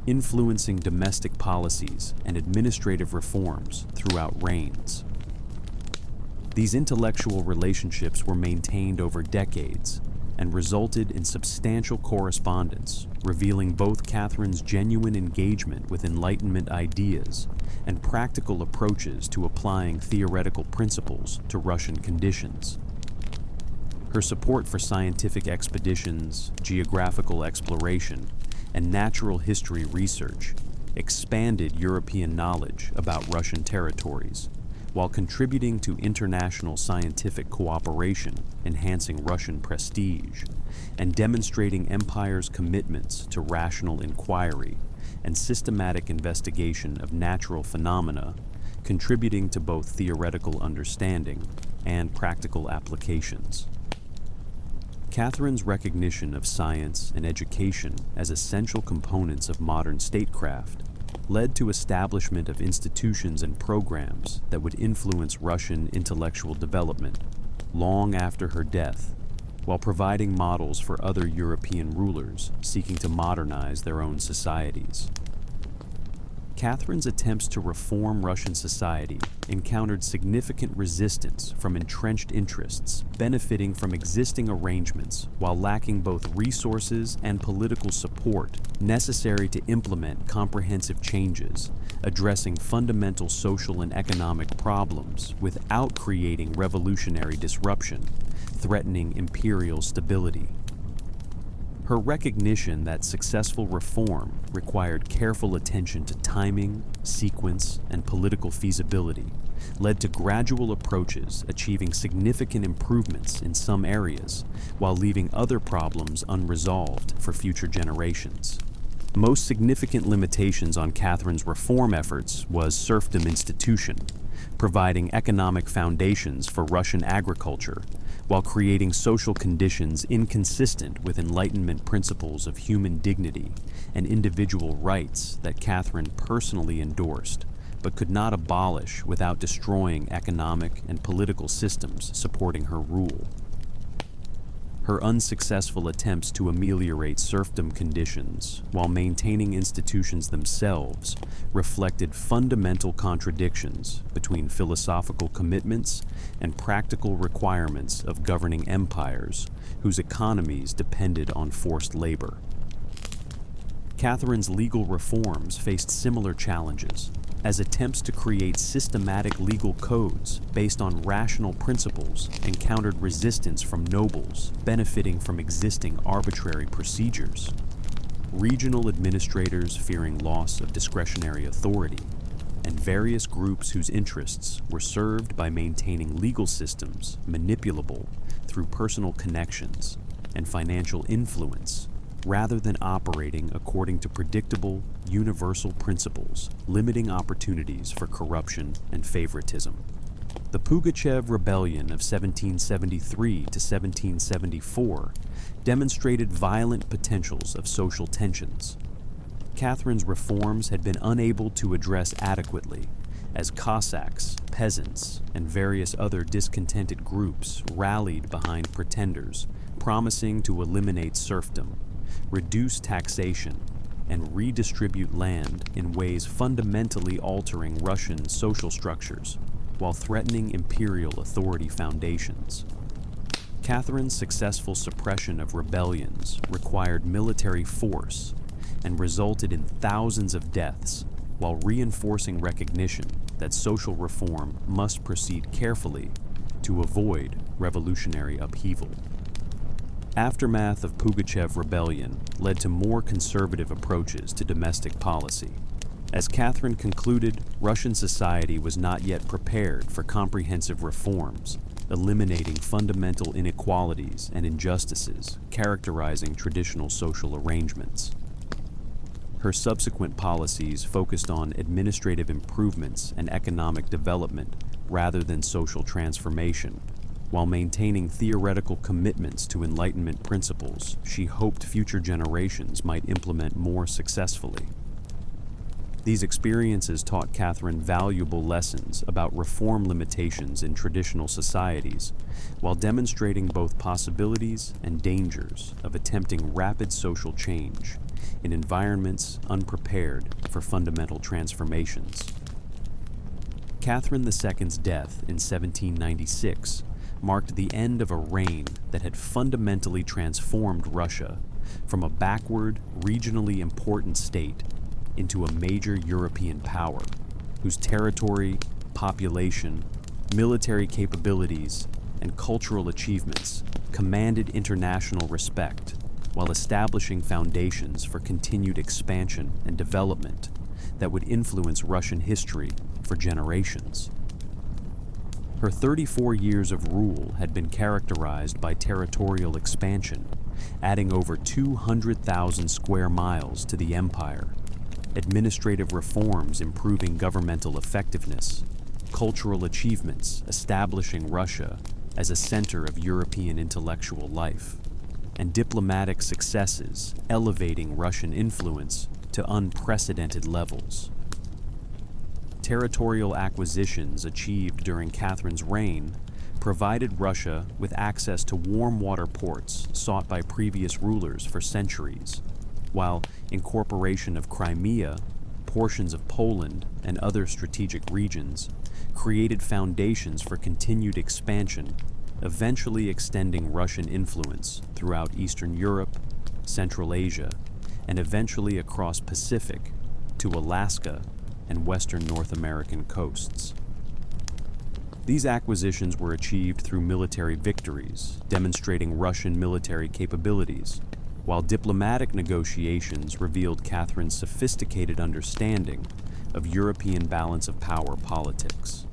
influencing domestic policies and administrative reforms throughout reigns. These intellectual relationships were maintained over decades and resulted in substantial correspondence, revealing both Catherine's genuine engagement with Enlightenment ideas and practical approaches to applying theoretical principles to Russian conditions. Her support for scientific expeditions, geographical exploration, and natural history research expanded European knowledge about Russian territories, while contributing to international scientific cooperation, enhancing Russian prestige, and demonstrating empire's commitments to rational inquiry and systematic investigation of natural phenomena, contributing to both theoretical understanding and practical applications. Catherine's recognition of science and education as essential components of modern statecraft led to establishment of institutions and programs that would influence Russian intellectual development long after her death, while providing models for other European rulers seeking to modernize their own societies. Catherine's attempts to reform Russian society encountered significant resistance from entrenched interests benefiting from existing arrangements while lacking both resources and political support necessary to implement comprehensive changes, addressing fundamental social and economic problems without creating revolutionary disruption, threatening imperial stability. Her recognition that successful reform required careful attention to timing, sequence, and political feasibility led to gradual approaches achieving significant improvements in some areas while leaving other problems unresolved for future generations. Most significant limitations on Catherine's reform efforts was serfdom institution, providing economic foundations for Russian agriculture, while creating social conditions inconsistent with Enlightenment principles of human dignity and individual rights that Catherine personally endorsed, but could not abolish without destroying economic and political systems supporting her rule. Her unsuccessful attempts to ameliorate serfdom conditions while maintaining institutions themselves reflected fundamental contradictions between philosophical commitments and practical requirements of governing empires whose economies depended on forced labor. Catherine's legal reforms faced similar challenges, as attempts to create systematic legal codes based on rational principles encountered resistance from nobles benefiting from existing arbitrary procedures. Regional administrators fearing loss of discretionary authority, and various groups whose interests were served by maintaining legal systems manipulable through personal connections and financial influence, rather than operating according to predictable, universal principles, limiting opportunities for corruption and favoritism. The Pugachev Rebellion of 1773 to 1774 demonstrated violent potentials of social tensions. Catherine's reforms had been unable to address adequately, as Cossacks, peasants, and various other discontented groups rallied behind pretenders promising to eliminate serfdom, reduce taxation, and redistribute land in ways fundamentally altering Russian social structures while threatening imperial authority foundations. Catherine's successful suppression of rebellions required military force and resulted in thousands of deaths, while reinforcing recognition that social reform must proceed carefully to avoid revolutionary upheaval. Aftermath of Pugachev Rebellion led to more conservative approaches to domestic policy. As Catherine concluded, Russian society was not yet prepared for comprehensive reforms, eliminating fundamental inequalities and injustices characterizing traditional social arrangements. Her subsequent policies focused on administrative improvements and economic development rather than social transformation, while maintaining theoretical commitments to Enlightenment principles she hoped future generations might implement more successfully. These experiences taught Catherine valuable lessons about reform limitations in traditional societies, while demonstrating both possibilities and dangers of attempting rapid social change in environments unprepared for fundamental transformations. Catherine II's death in 1796 marked the end of a reign that had fundamentally transformed Russia from a backward, regionally important state into a major European power, whose territory, population, military capabilities, and cultural achievements commanded international respect, while establishing foundations for continued expansion and development that would influence Russian history for generations. Her 34 years of rule had been characterized by territorial expansion, adding over 200,000 square miles to the empire, administrative reforms improving governmental effectiveness, cultural achievements establishing Russia as a center of European intellectual life, and diplomatic successes elevating Russian influence to unprecedented levels. Territorial acquisitions achieved during Catherine's reign provided Russia with access to warm water ports sought by previous rulers for centuries, while incorporation of Crimea, portions of Poland, and other strategic regions created foundations for continued expansion, eventually extending Russian influence throughout Eastern Europe, Central Asia, and eventually across Pacific to Alaska and western North American coasts. These acquisitions were achieved through military victories, demonstrating Russian military capabilities, while diplomatic negotiations revealed Catherine's sophisticated understanding of European balance of power politics.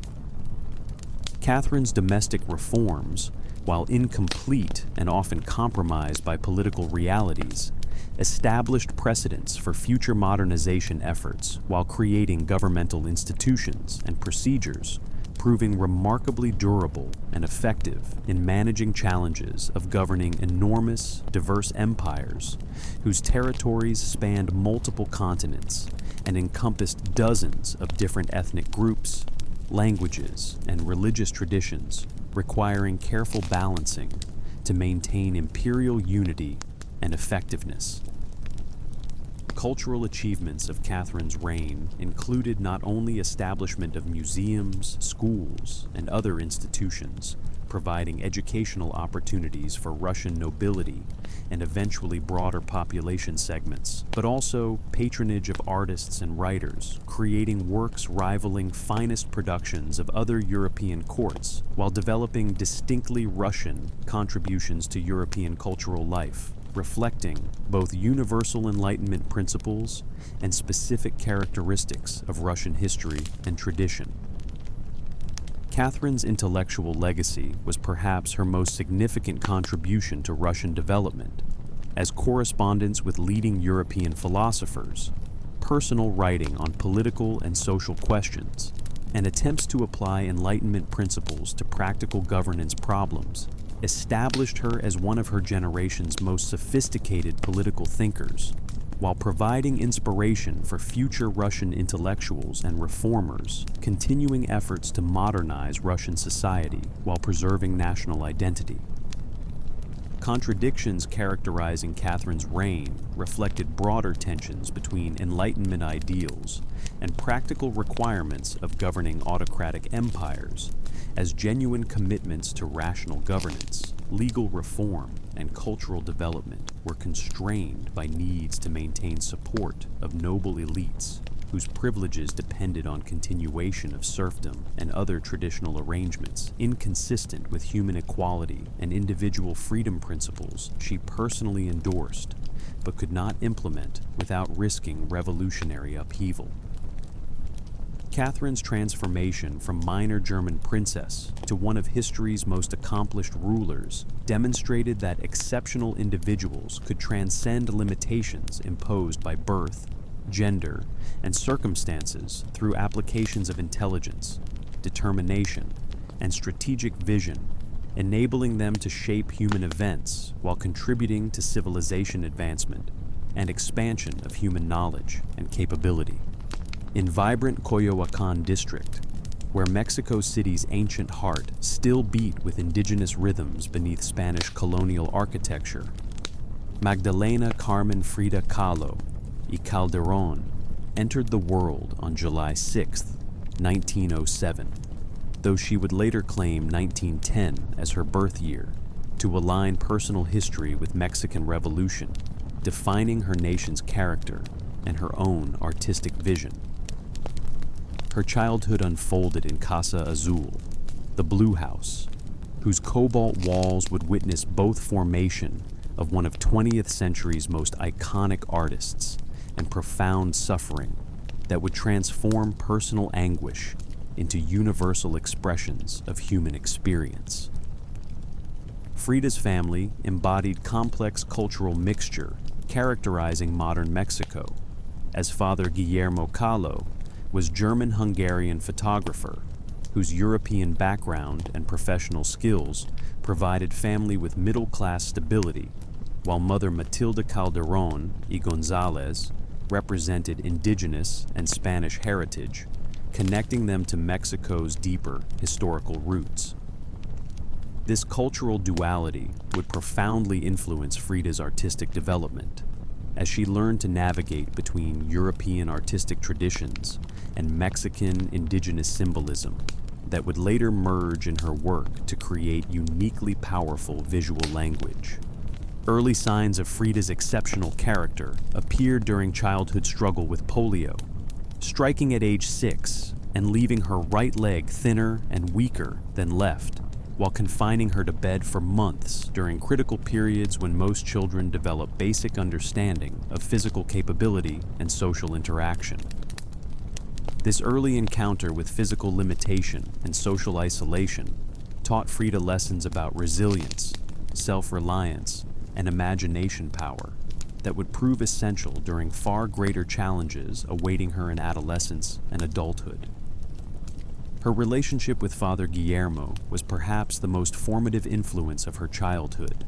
Catherine's domestic reforms, while incomplete and often compromised by political realities, established precedents for future modernization efforts while creating governmental institutions and procedures, proving remarkably durable and effective in managing challenges of governing enormous, diverse empires whose territories spanned multiple continents and encompassed dozens of different ethnic groups, languages, and religious traditions, requiring careful balancing to maintain imperial unity and effectiveness. Cultural achievements of Catherine's reign included not only establishment of museums, schools, and other institutions, providing educational opportunities for Russian nobility and eventually broader population segments, but also patronage of artists and writers, creating works rivaling finest productions of other European courts, while developing distinctly Russian contributions to European cultural life, reflecting both universal Enlightenment principles and specific characteristics of Russian history and tradition. Catherine's intellectual legacy was perhaps her most significant contribution to Russian development, as correspondence with leading European philosophers, personal writing on political and social questions, and attempts to apply Enlightenment principles to practical governance problems established her as one of her generation's most sophisticated political thinkers, while providing inspiration for future Russian intellectuals and reformers, continuing efforts to modernize Russian society while preserving national identity. Contradictions characterizing Catherine's reign reflected broader tensions between Enlightenment ideals and practical requirements of governing autocratic empires, as genuine commitments to rational governance, legal reform, and cultural development were constrained by needs to maintain support of noble elites whose privileges depended on continuation of serfdom and other traditional arrangements inconsistent with human equality and individual freedom principles she personally endorsed, but could not implement without risking revolutionary upheaval. Catherine's transformation from minor German princess to one of history's most accomplished rulers demonstrated that exceptional individuals could transcend limitations imposed by birth, gender, and circumstances through applications of intelligence, determination, and strategic vision, enabling them to shape human events while contributing to civilization advancement and expansion of human knowledge and capability. In vibrant Coyoacan district, where Mexico City's ancient heart still beat with indigenous rhythms beneath Spanish colonial architecture, Magdalena Carmen Frida Kahlo y Calderón entered the world on July 6, 1907, though she would later claim 1910 as her birth year to align personal history with Mexican Revolution, defining her nation's character and her own artistic vision. Her childhood unfolded in Casa Azul, the Blue House, whose cobalt walls would witness both formation of one of 20th century's most iconic artists and profound suffering that would transform personal anguish into universal expressions of human experience. Frida's family embodied complex cultural mixture characterizing modern Mexico, as Father Guillermo Kahlo was German-Hungarian photographer whose European background and professional skills provided family with middle-class stability, while Mother Matilda Calderón y González represented indigenous and Spanish heritage, connecting them to Mexico's deeper historical roots. This cultural duality would profoundly influence Frida's artistic development, as she learned to navigate between European artistic traditions and Mexican indigenous symbolism that would later merge in her work to create uniquely powerful visual language. Early signs of Frida's exceptional character appeared during childhood struggle with polio, striking at age 6 and leaving her right leg thinner and weaker than left, while confining her to bed for months during critical periods when most children develop basic understanding of physical capability and social interaction. This early encounter with physical limitation and social isolation taught Frida lessons about resilience, self-reliance, and imagination power that would prove essential during far greater challenges awaiting her in adolescence and adulthood. Her relationship with Father Guillermo was perhaps the most formative influence of her childhood,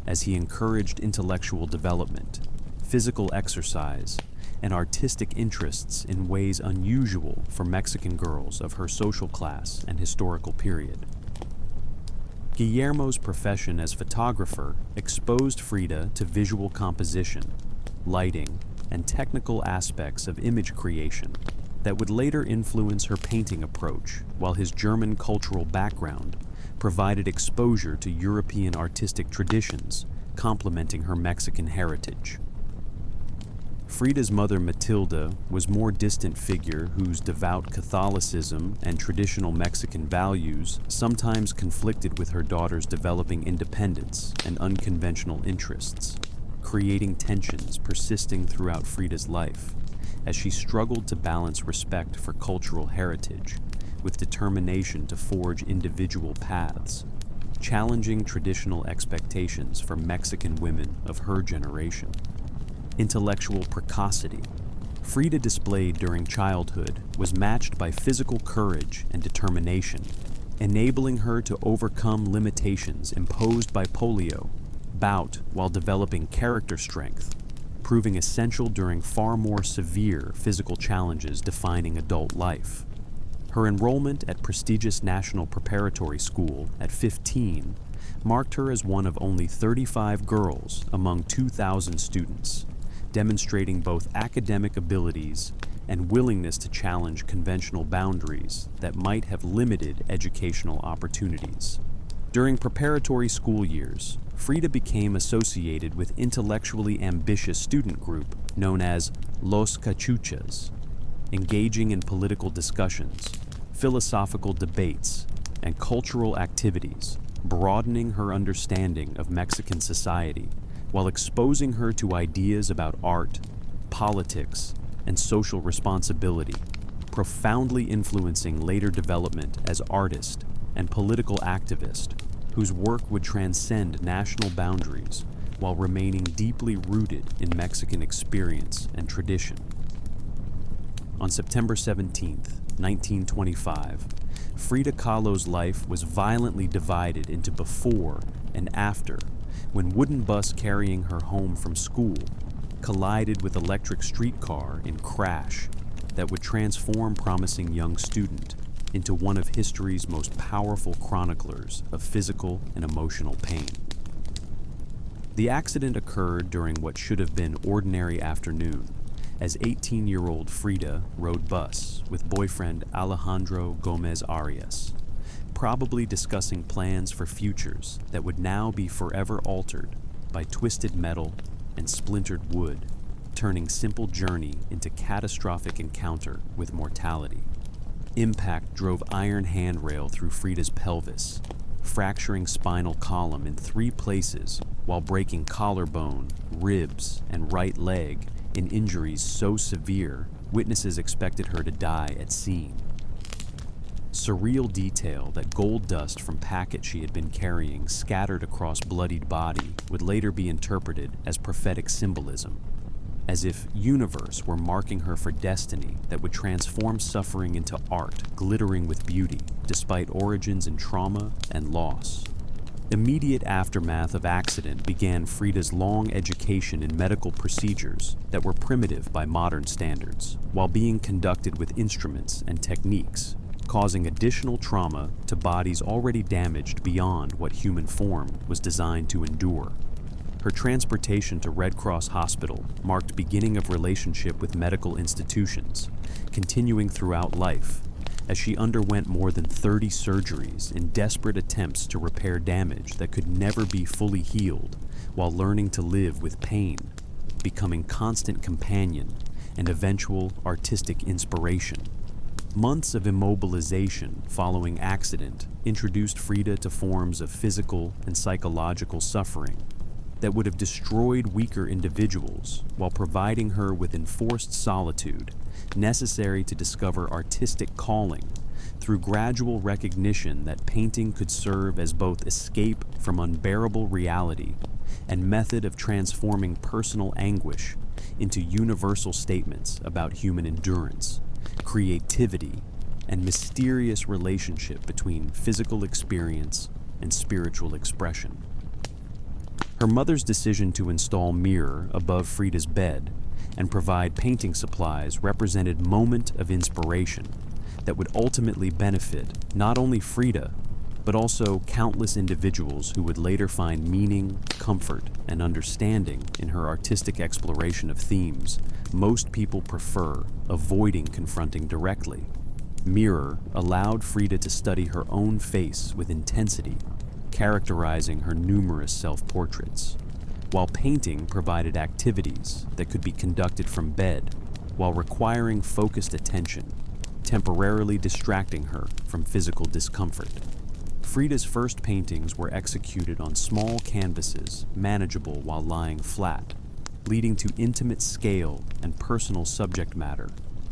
as he encouraged intellectual development, physical exercise, and artistic interests in ways unusual for Mexican girls of her social class and historical period. Guillermo's profession as photographer exposed Frida to visual composition, lighting, and technical aspects of image creation that would later influence her painting approach, while his German cultural background provided exposure to European artistic traditions, complementing her Mexican heritage. Frida's mother Matilda was a more distant figure whose devout Catholicism and traditional Mexican values sometimes conflicted with her daughter's developing independence and unconventional interests, creating tensions persisting throughout Frida's life, as she struggled to balance respect for cultural heritage with determination to forge individual paths, challenging traditional expectations for Mexican women of her generation. Intellectual precocity Frida displayed during childhood was matched by physical courage and determination, enabling her to overcome limitations imposed by polio, bout while developing character strength, proving essential during far more severe physical challenges defining adult life. Her enrollment at prestigious National Preparatory School at 15 marked her as one of only 35 girls among 2,000 students, demonstrating both academic abilities and willingness to challenge conventional boundaries that might have limited educational opportunities. During preparatory school years, Frida became associated with intellectually ambitious student group known as Los Cachuchas, engaging in political discussions, philosophical debates, and cultural activities, broadening her understanding of Mexican society while exposing her to ideas about art, politics, and social responsibility, profoundly influencing later development as artist and political activist, whose work would transcend national boundaries while remaining deeply rooted in Mexican experience and tradition. On September 17, 1925, Frida Kahlo's life was violently divided into before and after, when wooden bus carrying her home from school collided with electric streetcar in crash that would transform promising young student into one of history's most powerful chroniclers of physical and emotional pain. The accident occurred during what should have been ordinary afternoon, as 18-year-old Frida rode bus with boyfriend Alejandro Gomez Arias, probably discussing plans for futures that would now be forever altered by twisted metal and splintered wood, turning simple journey into catastrophic encounter with mortality. Impact drove iron handrail through Frida's pelvis, fracturing spinal column in 3 places while breaking collarbone, ribs, and right leg in injuries so severe witnesses expected her to die at scene. Surreal detail that gold dust from packet she had been carrying scattered across bloodied body would later be interpreted as prophetic symbolism, as if universe were marking her for destiny that would transform suffering into art glittering with beauty despite origins in trauma and loss. Immediate aftermath of accident began Frida's long education in medical procedures that were primitive by modern standards, while being conducted with instruments and techniques, causing additional trauma to bodies already damaged beyond what human form was designed to endure. Her transportation to Red Cross Hospital marked beginning of relationship with medical institutions, continuing throughout life, as she underwent more than 30 surgeries in desperate attempts to repair damage that could never be fully healed, while learning to live with pain, becoming constant companion and eventual artistic inspiration. Months of immobilization following accident introduced Frida to forms of physical and psychological suffering that would have destroyed weaker individuals while providing her with enforced solitude necessary to discover artistic calling through gradual recognition that painting could serve as both escape from unbearable reality and method of transforming personal anguish into universal statements about human endurance, creativity, and mysterious relationship between physical experience and spiritual expression. Her mother's decision to install mirror above Frida's bed and provide painting supplies represented moment of inspiration that would ultimately benefit not only Frida, but also countless individuals who would later find meaning, comfort, and understanding in her artistic exploration of themes most people prefer avoiding confronting directly. Mirror allowed Frida to study her own face with intensity, characterizing her numerous self-portraits, while painting provided activities that could be conducted from bed while requiring focused attention, temporarily distracting her from physical discomfort. Frida's first paintings were executed on small canvases, manageable while lying flat, leading to intimate scale and personal subject matter,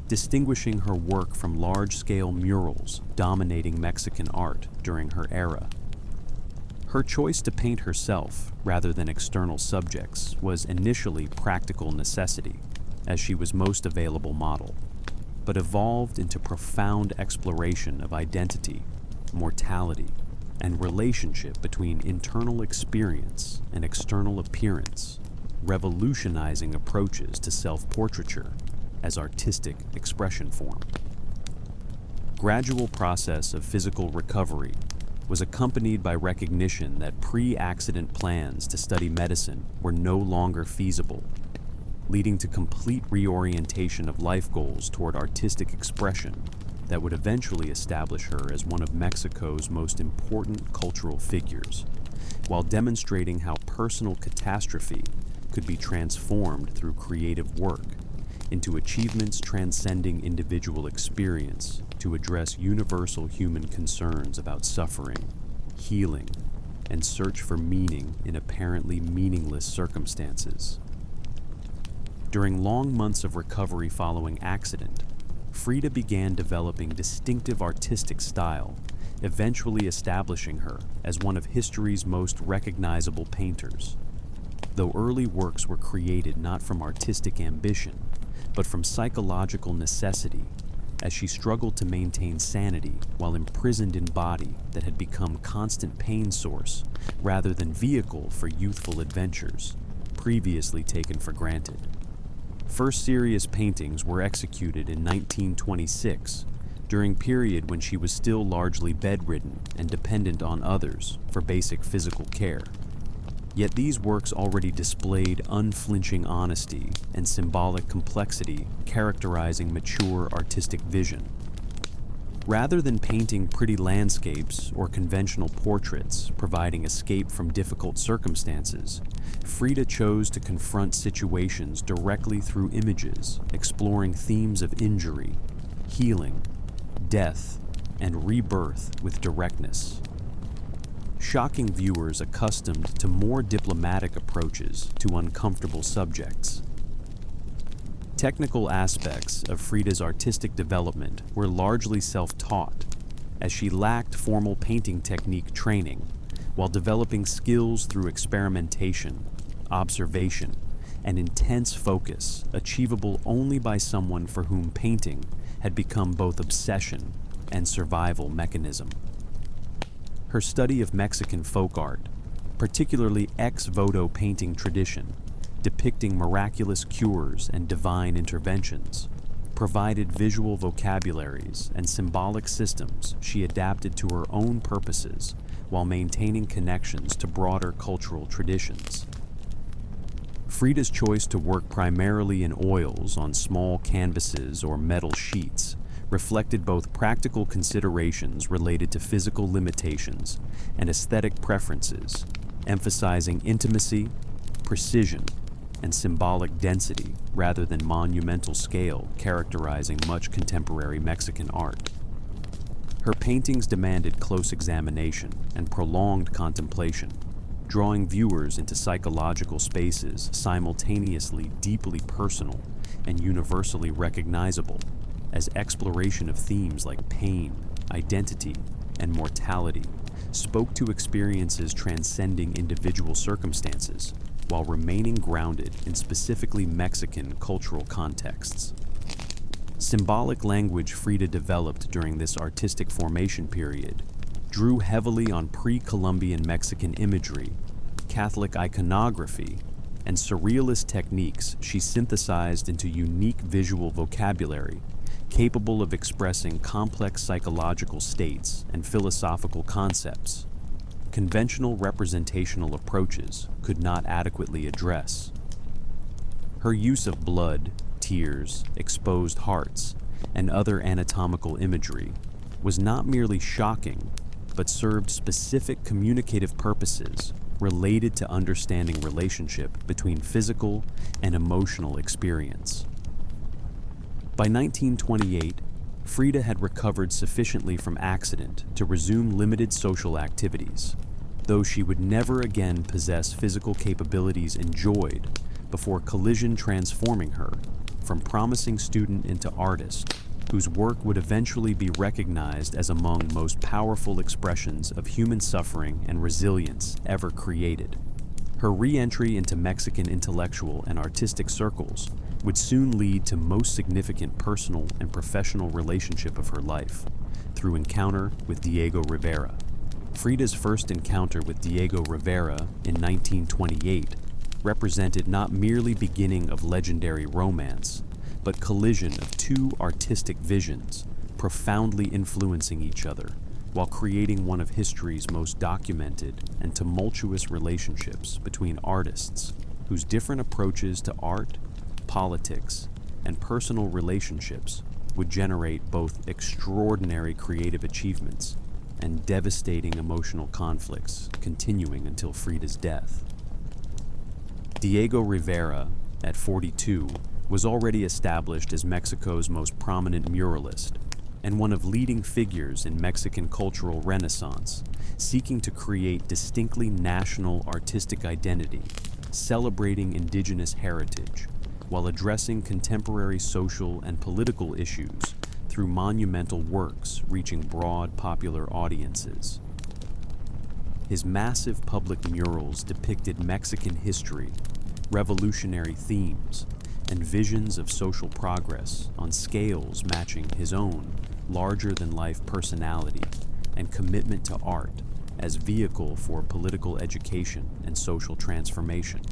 distinguishing her work from large-scale murals dominating Mexican art during her era. Her choice to paint herself rather than external subjects was initially practical necessity, as she was most available model, but evolved into profound exploration of identity, mortality, and relationship between internal experience and external appearance, revolutionizing approaches to self-portraiture as artistic expression form. Gradual process of physical recovery was accompanied by recognition that pre-accident plans to study medicine were no longer feasible, leading to complete reorientation of life goals toward artistic expression that would eventually establish her as one of Mexico's most important cultural figures, while demonstrating how personal catastrophe could be transformed through creative work into achievements transcending individual experience to address universal human concerns about suffering, healing, and search for meaning in apparently meaningless circumstances. During long months of recovery following accident, Frida began developing distinctive artistic style, eventually establishing her as one of history's most recognizable painters. Though early works were created not from artistic ambition, but from psychological necessity, as she struggled to maintain sanity while imprisoned in body that had become constant pain source rather than vehicle for youthful adventures, previously taken for granted. First serious paintings were executed in 1926, during period when she was still largely bedridden and dependent on others for basic physical care. Yet these works already displayed unflinching honesty and symbolic complexity characterizing mature artistic vision. Rather than painting pretty landscapes or conventional portraits providing escape from difficult circumstances, Frida chose to confront situations directly through images, exploring themes of injury, healing, death, and rebirth with directness. Shocking viewers accustomed to more diplomatic approaches to uncomfortable subjects. Technical aspects of Frida's artistic development were largely self-taught, as she lacked formal painting technique training, while developing skills through experimentation, observation, and intense focus achievable only by someone for whom painting had become both obsession and survival mechanism. Her study of Mexican folk art, particularly ex voto painting tradition, depicting miraculous cures and divine interventions, provided visual vocabularies and symbolic systems she adapted to her own purposes while maintaining connections to broader cultural traditions. Frida's choice to work primarily in oils on small canvases or metal sheets reflected both practical considerations related to physical limitations and aesthetic preferences, emphasizing intimacy, precision, and symbolic density rather than monumental scale characterizing much contemporary Mexican art. Her paintings demanded close examination and prolonged contemplation, drawing viewers into psychological spaces simultaneously deeply personal and universally recognizable, as exploration of themes like pain, identity, and mortality spoke to experiences transcending individual circumstances while remaining grounded in specifically Mexican cultural contexts. Symbolic language Frida developed during this artistic formation period drew heavily on pre-Columbian Mexican imagery, Catholic iconography, and surrealist techniques she synthesized into unique visual vocabulary capable of expressing complex psychological states and philosophical concepts conventional representational approaches could not adequately address. Her use of blood, tears, exposed hearts, and other anatomical imagery was not merely shocking, but served specific communicative purposes related to understanding relationship between physical and emotional experience. By 1928, Frida had recovered sufficiently from accident to resume limited social activities, though she would never again possess physical capabilities enjoyed before collision transforming her from promising student into artist, whose work would eventually be recognized as among most powerful expressions of human suffering and resilience ever created. Her re-entry into Mexican intellectual and artistic circles would soon lead to most significant personal and professional relationship of her life, through encounter with Diego Rivera. Frida's first encounter with Diego Rivera in 1928 represented not merely beginning of legendary romance, but collision of two artistic visions profoundly influencing each other while creating one of history's most documented and tumultuous relationships between artists whose different approaches to art, politics, and personal relationships would generate both extraordinary creative achievements and devastating emotional conflicts continuing until Frida's death. Diego Rivera, at 42, was already established as Mexico's most prominent muralist and one of leading figures in Mexican cultural renaissance, seeking to create distinctly national artistic identity, celebrating indigenous heritage, while addressing contemporary social and political issues through monumental works reaching broad popular audiences. His massive public murals depicted Mexican history, revolutionary themes, and visions of social progress on scales matching his own larger-than-life personality and commitment to art as vehicle for political education and social transformation.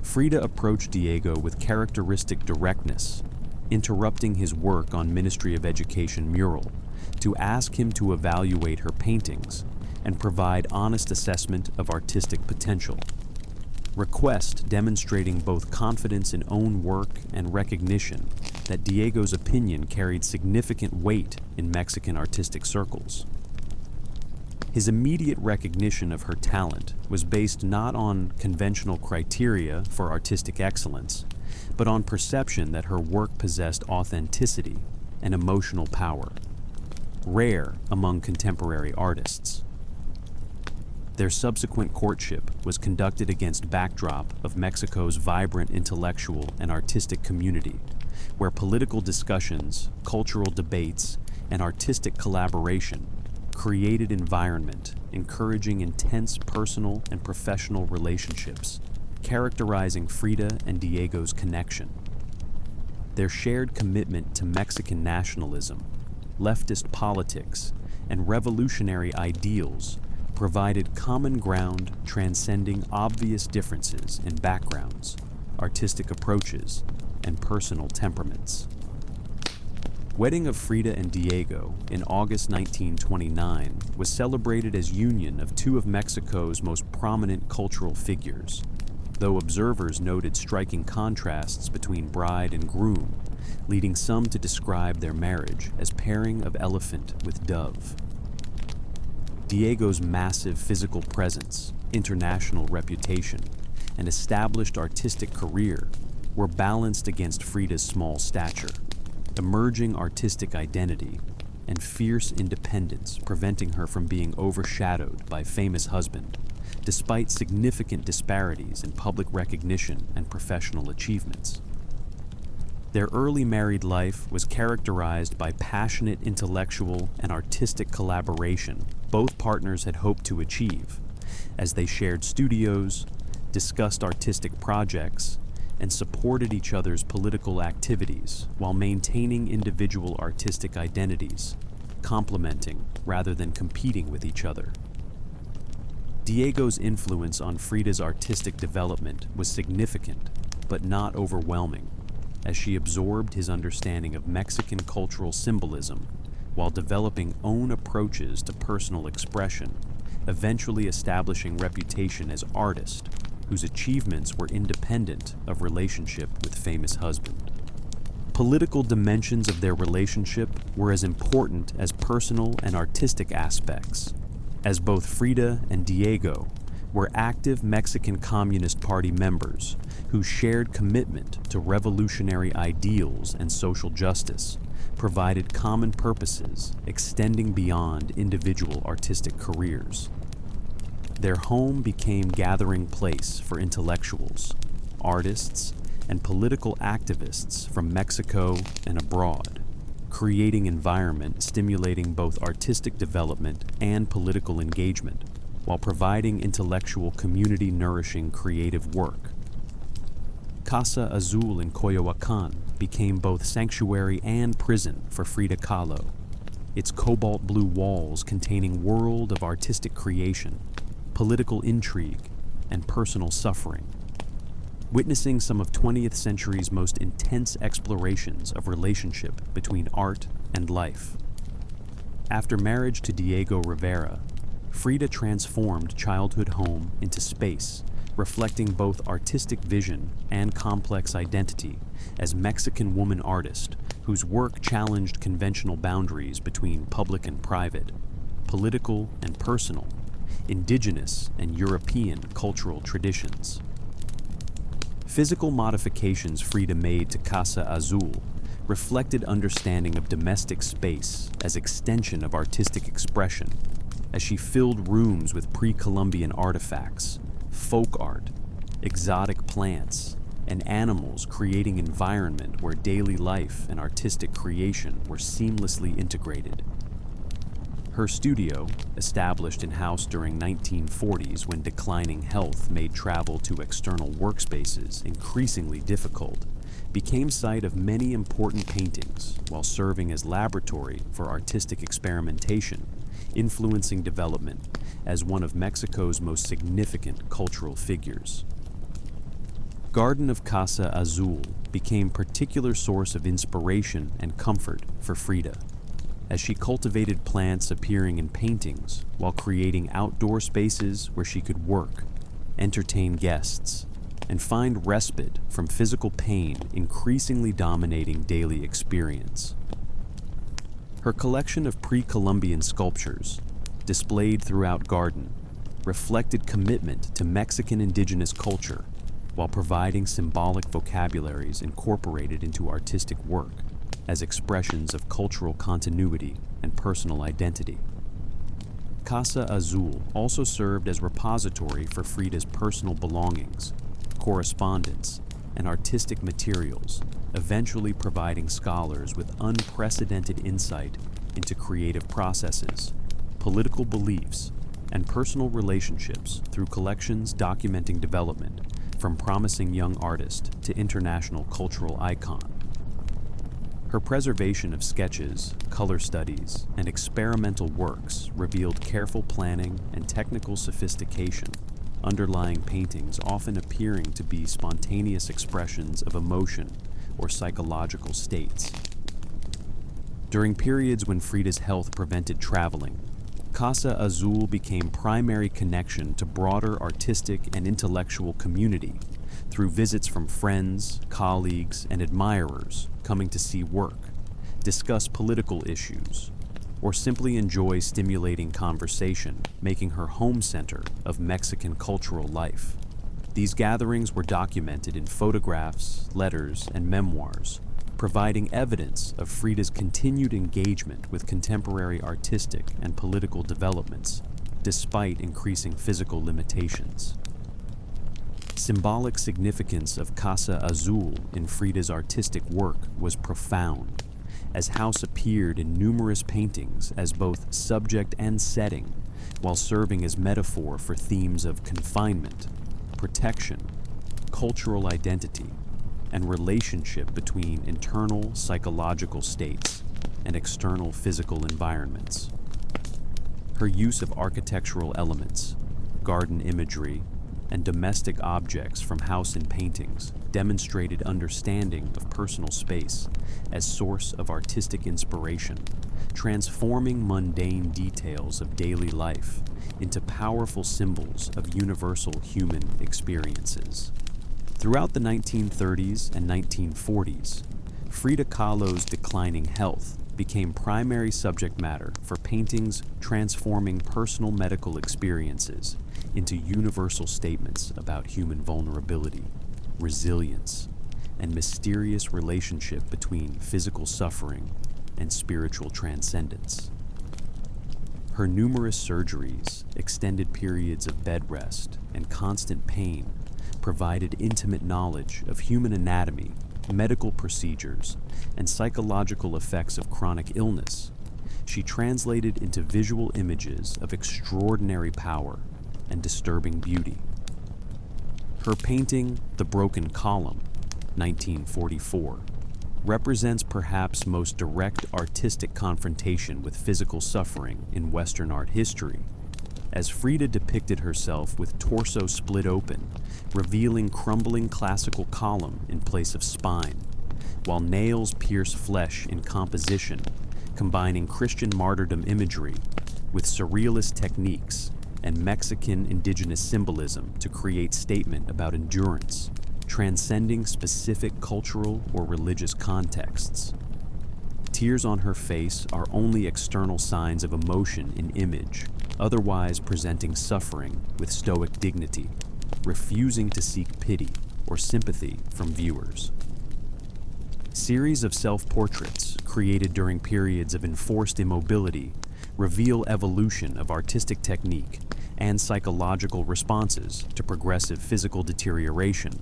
Frida approached Diego with characteristic directness, interrupting his work on Ministry of Education mural to ask him to evaluate her paintings and provide honest assessment of artistic potential. Request demonstrating both confidence in own work and recognition that Diego's opinion carried significant weight in Mexican artistic circles. His immediate recognition of her talent was based not on conventional criteria for artistic excellence, but on perception that her work possessed authenticity and emotional power, rare among contemporary artists. Their subsequent courtship was conducted against backdrop of Mexico's vibrant intellectual and artistic community, where political discussions, cultural debates, and artistic collaboration created environment encouraging intense personal and professional relationships, characterizing Frida and Diego's connection. Their shared commitment to Mexican nationalism, leftist politics, and revolutionary ideals provided common ground transcending obvious differences in backgrounds, artistic approaches, and personal temperaments. Wedding of Frida and Diego in August 1929 was celebrated as union of two of Mexico's most prominent cultural figures, though observers noted striking contrasts between bride and groom, leading some to describe their marriage as pairing of elephant with dove. Diego's massive physical presence, international reputation, and established artistic career were balanced against Frida's small stature, emerging artistic identity, and fierce independence preventing her from being overshadowed by famous husband, despite significant disparities in public recognition and professional achievements. Their early married life was characterized by passionate intellectual and artistic collaboration both partners had hoped to achieve, as they shared studios, discussed artistic projects, and supported each other's political activities while maintaining individual artistic identities, complementing rather than competing with each other. Diego's influence on Frida's artistic development was significant, but not overwhelming, as she absorbed his understanding of Mexican cultural symbolism while developing own approaches to personal expression, eventually establishing reputation as artist whose achievements were independent of relationship with famous husband. Political dimensions of their relationship were as important as personal and artistic aspects, as both Frida and Diego were active Mexican Communist Party members who shared commitment to revolutionary ideals and social justice, provided common purposes extending beyond individual artistic careers. Their home became gathering place for intellectuals, artists, and political activists from Mexico and abroad, creating environment stimulating both artistic development and political engagement, while providing intellectual community nourishing creative work. Casa Azul in Coyoacan became both sanctuary and prison for Frida Kahlo, its cobalt blue walls containing world of artistic creation, political intrigue, and personal suffering, witnessing some of 20th century's most intense explorations of relationship between art and life. After marriage to Diego Rivera, Frida transformed childhood home into space, reflecting both artistic vision and complex identity as Mexican woman artist whose work challenged conventional boundaries between public and private, political and personal, indigenous and European cultural traditions. Physical modifications Frida made to Casa Azul reflected understanding of domestic space as extension of artistic expression, as she filled rooms with pre-Columbian artifacts, folk art, exotic plants, and animals, creating an environment where daily life and artistic creation were seamlessly integrated. Her studio, established in-house during 1940s when declining health made travel to external workspaces increasingly difficult, became site of many important paintings while serving as laboratory for artistic experimentation, influencing development as one of Mexico's most significant cultural figures. Garden of Casa Azul became a particular source of inspiration and comfort for Frida, as she cultivated plants appearing in paintings while creating outdoor spaces where she could work, entertain guests, and find respite from physical pain increasingly dominating daily experience. Her collection of pre-Columbian sculptures, displayed throughout Garden, reflected commitment to Mexican indigenous culture while providing symbolic vocabularies incorporated into artistic work as expressions of cultural continuity and personal identity. Casa Azul also served as repository for Frida's personal belongings, correspondence, and artistic materials, eventually providing scholars with unprecedented insight into creative processes, political beliefs, and personal relationships through collections documenting development from promising young artist to international cultural icon. Her preservation of sketches, color studies, and experimental works revealed careful planning and technical sophistication, underlying paintings often appearing to be spontaneous expressions of emotion or psychological states. During periods when Frida's health prevented traveling, Casa Azul became primary connection to broader artistic and intellectual community through visits from friends, colleagues, and admirers coming to see work, discuss political issues, or simply enjoy stimulating conversation, making her home center of Mexican cultural life. These gatherings were documented in photographs, letters, and memoirs, providing evidence of Frida's continued engagement with contemporary artistic and political developments, despite increasing physical limitations. Symbolic significance of Casa Azul in Frida's artistic work was profound, as house appeared in numerous paintings as both subject and setting, while serving as metaphor for themes of confinement, protection, cultural identity, and relationship between internal psychological states and external physical environments. Her use of architectural elements, garden imagery, and domestic objects from house and paintings demonstrated understanding of personal space as source of artistic inspiration, transforming mundane details of daily life into powerful symbols of universal human experiences. Throughout the 1930s and 1940s, Frida Kahlo's declining health became primary subject matter for paintings transforming personal medical experiences into universal statements about human vulnerability, resilience, and mysterious relationship between physical suffering and spiritual transcendence. Her numerous surgeries, extended periods of bed rest, and constant pain provided intimate knowledge of human anatomy, medical procedures, and psychological effects of chronic illness. She translated into visual images of extraordinary power and disturbing beauty. Her painting, The Broken Column, 1944, represents perhaps most direct artistic confrontation with physical suffering in Western art history, as Frida depicted herself with torso split open, revealing crumbling classical column in place of spine, while nails pierce flesh in composition, combining Christian martyrdom imagery with surrealist techniques and Mexican indigenous symbolism to create statement about endurance, transcending specific cultural or religious contexts. Tears on her face are only external signs of emotion in image, otherwise presenting suffering with stoic dignity, refusing to seek pity or sympathy from viewers. Series of self-portraits created during periods of enforced immobility reveal evolution of artistic technique and psychological responses to progressive physical deterioration,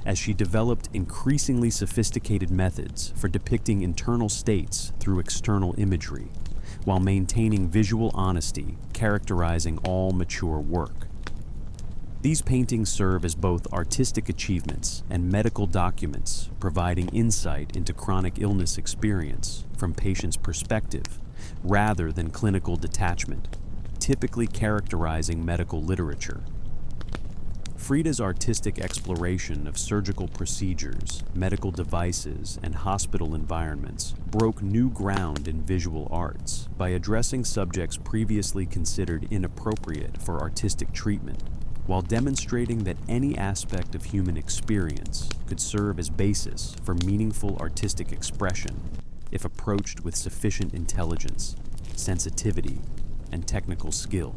as she developed increasingly sophisticated methods for depicting internal states through external imagery, while maintaining visual honesty characterizing all mature work. These paintings serve as both artistic achievements and medical documents, providing insight into chronic illness experience from patients' perspective rather than clinical detachment, typically characterizing medical literature. Frida's artistic exploration of surgical procedures, medical devices, and hospital environments broke new ground in visual arts by addressing subjects previously considered inappropriate for artistic treatment, while demonstrating that any aspect of human experience could serve as basis for meaningful artistic expression if approached with sufficient intelligence, sensitivity, and technical skill.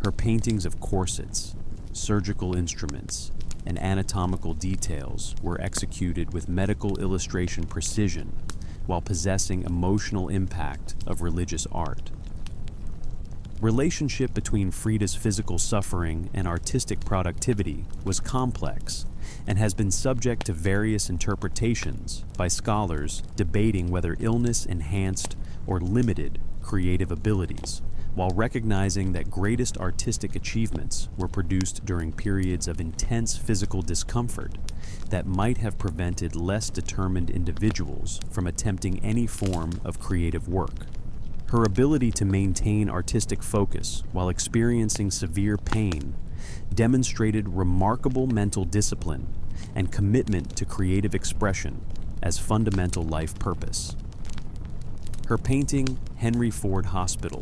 Her paintings of corsets, surgical instruments, and anatomical details were executed with medical illustration precision while possessing emotional impact of religious art. Relationship between Frida's physical suffering and artistic productivity was complex and has been subject to various interpretations by scholars debating whether illness enhanced or limited creative abilities, while recognizing that greatest artistic achievements were produced during periods of intense physical discomfort that might have prevented less determined individuals from attempting any form of creative work. Her ability to maintain artistic focus while experiencing severe pain demonstrated remarkable mental discipline and commitment to creative expression as fundamental life purpose. Her painting, Henry Ford Hospital,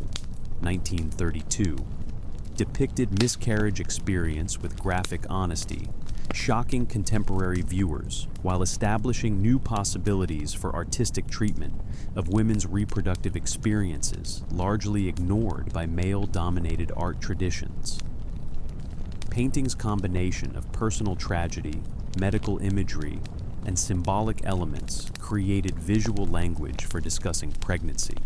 1932, depicted miscarriage experience with graphic honesty, shocking contemporary viewers while establishing new possibilities for artistic treatment of women's reproductive experiences largely ignored by male-dominated art traditions. Painting's combination of personal tragedy, medical imagery, and symbolic elements created visual language for discussing pregnancy,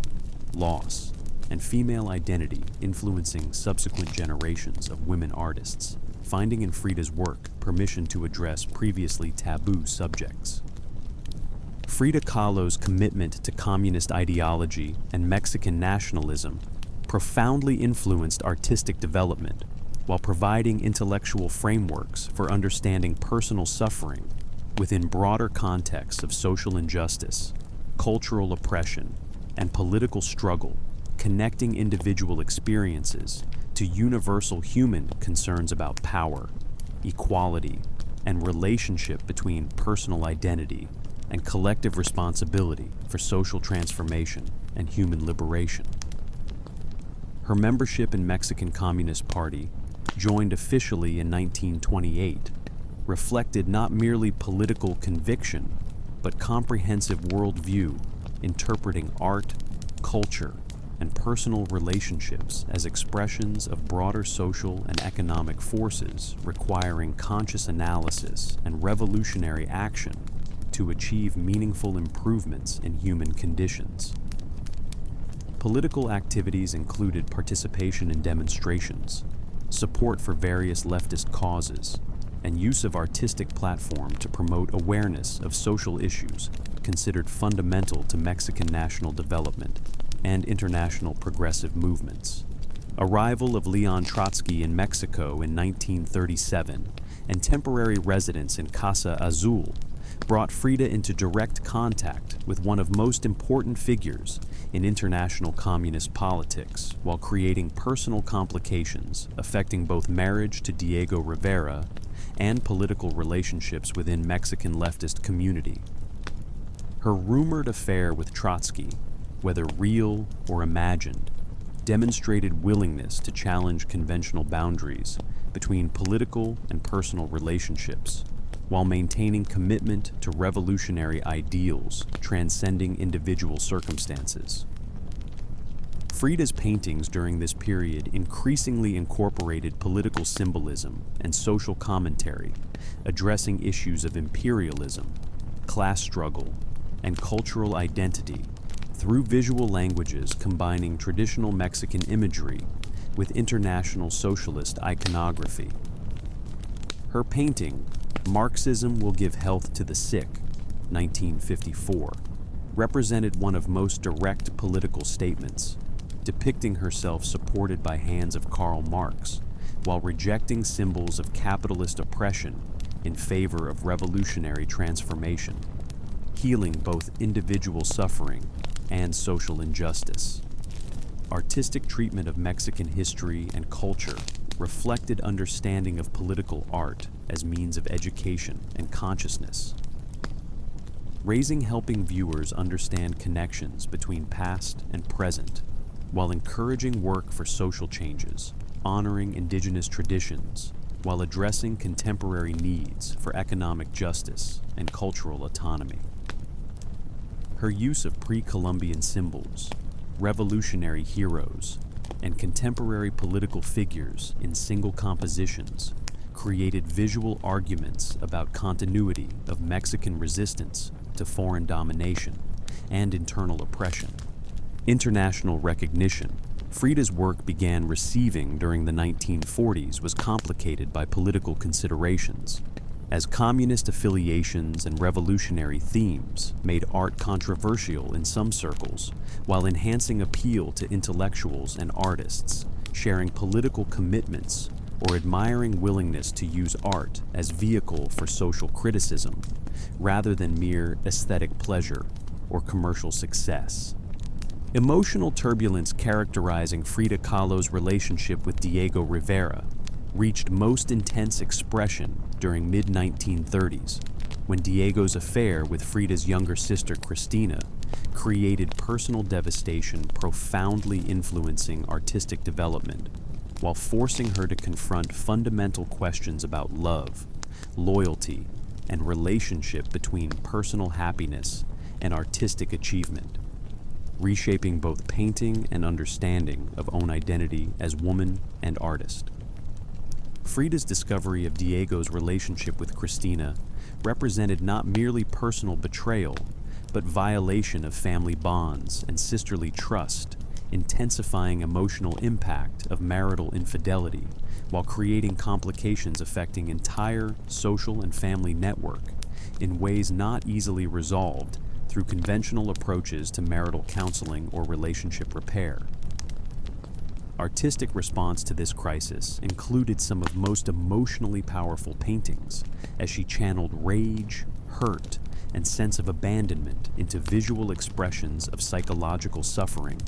loss, and female identity, influencing subsequent generations of women artists, finding in Frida's work permission to address previously taboo subjects. Frida Kahlo's commitment to communist ideology and Mexican nationalism profoundly influenced artistic development while providing intellectual frameworks for understanding personal suffering within broader contexts of social injustice, cultural oppression, and political struggle, connecting individual experiences to universal human concerns about power, equality, and relationship between personal identity and collective responsibility for social transformation and human liberation. Her membership in Mexican Communist Party, joined officially in 1928, reflected not merely political conviction, but comprehensive worldview, interpreting art, culture, and personal relationships as expressions of broader social and economic forces requiring conscious analysis and revolutionary action to achieve meaningful improvements in human conditions. Political activities included participation in demonstrations, support for various leftist causes, and use of artistic platform to promote awareness of social issues considered fundamental to Mexican national development and international progressive movements. Arrival of Leon Trotsky in Mexico in 1937 and temporary residence in Casa Azul brought Frida into direct contact with one of most important figures in international communist politics while creating personal complications affecting both marriage to Diego Rivera and political relationships within Mexican leftist community. Her rumored affair with Trotsky, whether real or imagined, demonstrated willingness to challenge conventional boundaries between political and personal relationships, while maintaining commitment to revolutionary ideals transcending individual circumstances. Frida's paintings during this period increasingly incorporated political symbolism and social commentary, addressing issues of imperialism, class struggle, and cultural identity through visual languages combining traditional Mexican imagery with international socialist iconography. Her painting, Marxism Will Give Health to the Sick, 1954, represented one of most direct political statements, depicting herself supported by hands of Karl Marx, while rejecting symbols of capitalist oppression in favor of revolutionary transformation, healing both individual suffering and social injustice. Artistic treatment of Mexican history and culture reflected understanding of political art as means of education and consciousness, helping viewers understand connections between past and present, while encouraging work for social changes, honoring indigenous traditions, while addressing contemporary needs for economic justice and cultural autonomy. Her use of pre-Columbian symbols, revolutionary heroes, and contemporary political figures in single compositions created visual arguments about continuity of Mexican resistance to foreign domination and internal oppression. International recognition Frida's work began receiving during the 1940s was complicated by political considerations, as communist affiliations and revolutionary themes made art controversial in some circles, while enhancing appeal to intellectuals and artists, sharing political commitments or admiring willingness to use art as vehicle for social criticism, rather than mere aesthetic pleasure or commercial success. Emotional turbulence characterizing Frida Kahlo's relationship with Diego Rivera reached most intense expression during mid-1930s, when Diego's affair with Frida's younger sister Cristina created personal devastation profoundly influencing artistic development, while forcing her to confront fundamental questions about love, loyalty, and relationship between personal happiness and artistic achievement, reshaping both painting and understanding of own identity as woman and artist. Frida's discovery of Diego's relationship with Cristina represented not merely personal betrayal, but violation of family bonds and sisterly trust, intensifying emotional impact of marital infidelity, while creating complications affecting entire social and family network in ways not easily resolved through conventional approaches to marital counseling or relationship repair. Artistic response to this crisis included some of most emotionally powerful paintings, as she channeled rage, hurt, and sense of abandonment into visual expressions of psychological suffering,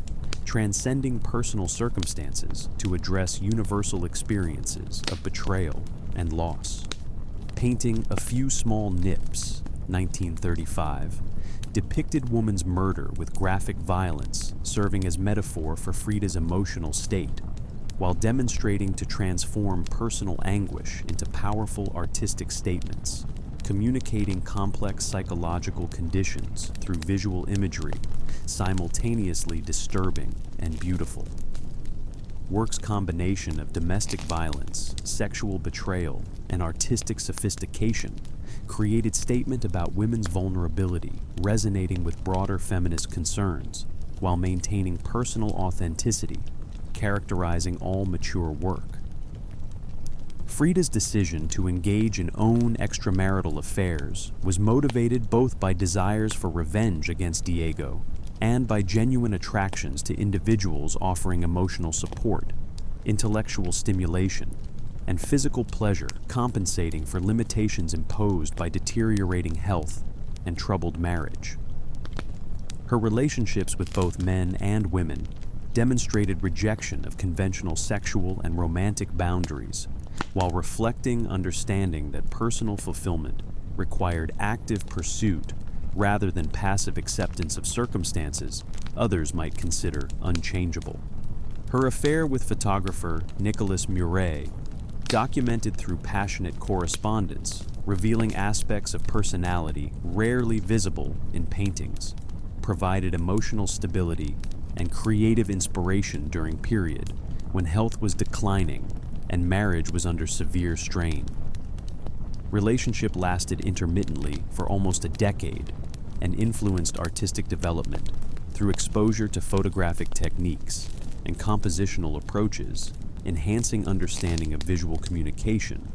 transcending personal circumstances to address universal experiences of betrayal and loss. Painting A Few Small Nips, 1935, depicted woman's murder with graphic violence, serving as metaphor for Frida's emotional state, while demonstrating to transform personal anguish into powerful artistic statements, communicating complex psychological conditions through visual imagery, simultaneously disturbing and beautiful. Work's combination of domestic violence, sexual betrayal, and artistic sophistication created statement about women's vulnerability, resonating with broader feminist concerns, while maintaining personal authenticity, characterizing all mature work. Frida's decision to engage in own extramarital affairs was motivated both by desires for revenge against Diego and by genuine attractions to individuals offering emotional support, intellectual stimulation, and physical pleasure, compensating for limitations imposed by deteriorating health and troubled marriage. Her relationships with both men and women demonstrated rejection of conventional sexual and romantic boundaries, while reflecting understanding that personal fulfillment required active pursuit rather than passive acceptance of circumstances others might consider unchangeable. Her affair with photographer Nicolas Muret, documented through passionate correspondence, revealing aspects of personality rarely visible in paintings, provided emotional stability and creative inspiration during period when health was declining and marriage was under severe strain. Relationship lasted intermittently for almost a decade and influenced artistic development through exposure to photographic techniques, and compositional approaches, enhancing understanding of visual communication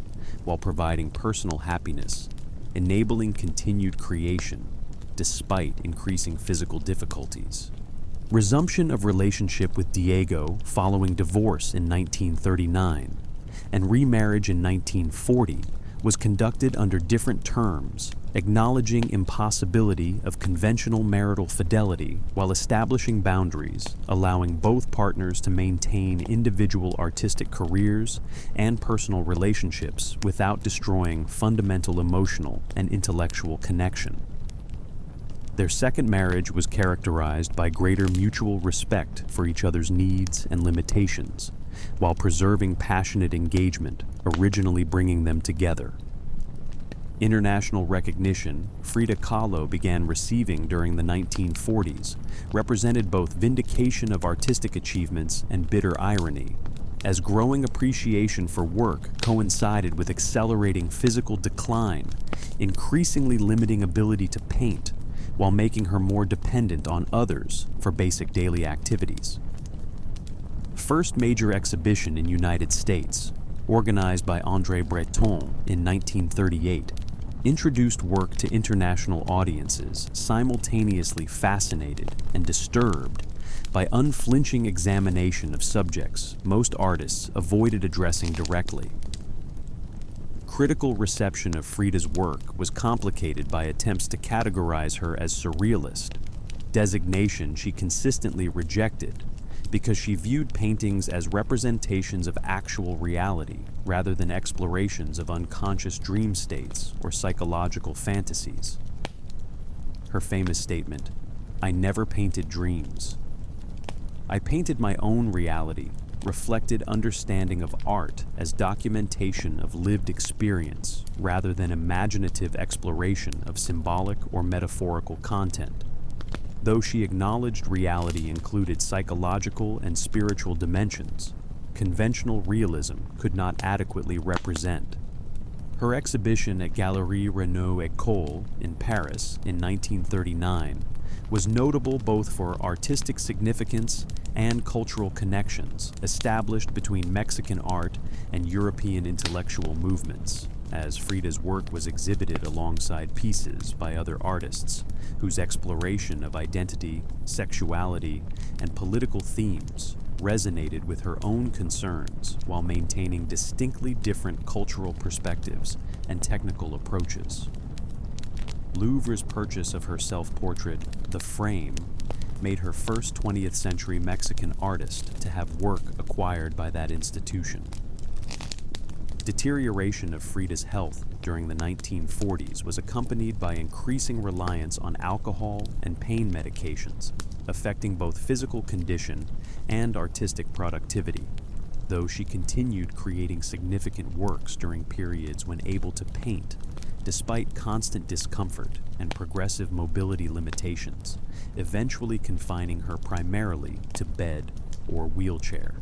while providing personal happiness, enabling continued creation despite increasing physical difficulties. Resumption of relationship with Diego following divorce in 1939 and remarriage in 1940 was conducted under different terms, acknowledging impossibility of conventional marital fidelity while establishing boundaries, allowing both partners to maintain individual artistic careers and personal relationships without destroying fundamental emotional and intellectual connection. Their second marriage was characterized by greater mutual respect for each other's needs and limitations, while preserving passionate engagement, originally bringing them together. International recognition Frida Kahlo began receiving during the 1940s represented both vindication of artistic achievements and bitter irony, as growing appreciation for work coincided with accelerating physical decline, increasingly limiting ability to paint, while making her more dependent on others for basic daily activities. First major exhibition in United States, organized by André Breton in 1938, introduced work to international audiences simultaneously fascinated and disturbed by unflinching examination of subjects most artists avoided addressing directly. Critical reception of Frida's work was complicated by attempts to categorize her as surrealist, designation she consistently rejected because she viewed paintings as representations of actual reality rather than explorations of unconscious dream states or psychological fantasies. Her famous statement, "I never painted dreams. I painted my own reality," reflected understanding of art as documentation of lived experience rather than imaginative exploration of symbolic or metaphorical content. Though she acknowledged reality included psychological and spiritual dimensions, conventional realism could not adequately represent. Her exhibition at Galerie Renaud École in Paris in 1939 was notable both for artistic significance and cultural connections established between Mexican art and European intellectual movements, as Frida's work was exhibited alongside pieces by other artists whose exploration of identity, sexuality, and political themes resonated with her own concerns while maintaining distinctly different cultural perspectives and technical approaches. Louvre's purchase of her self-portrait, The Frame, made her first 20th century Mexican artist to have work acquired by that institution. Deterioration of Frida's health during the 1940s was accompanied by increasing reliance on alcohol and pain medications, affecting both physical condition and artistic productivity, though she continued creating significant works during periods when able to paint, despite constant discomfort and progressive mobility limitations, eventually confining her primarily to bed or wheelchair.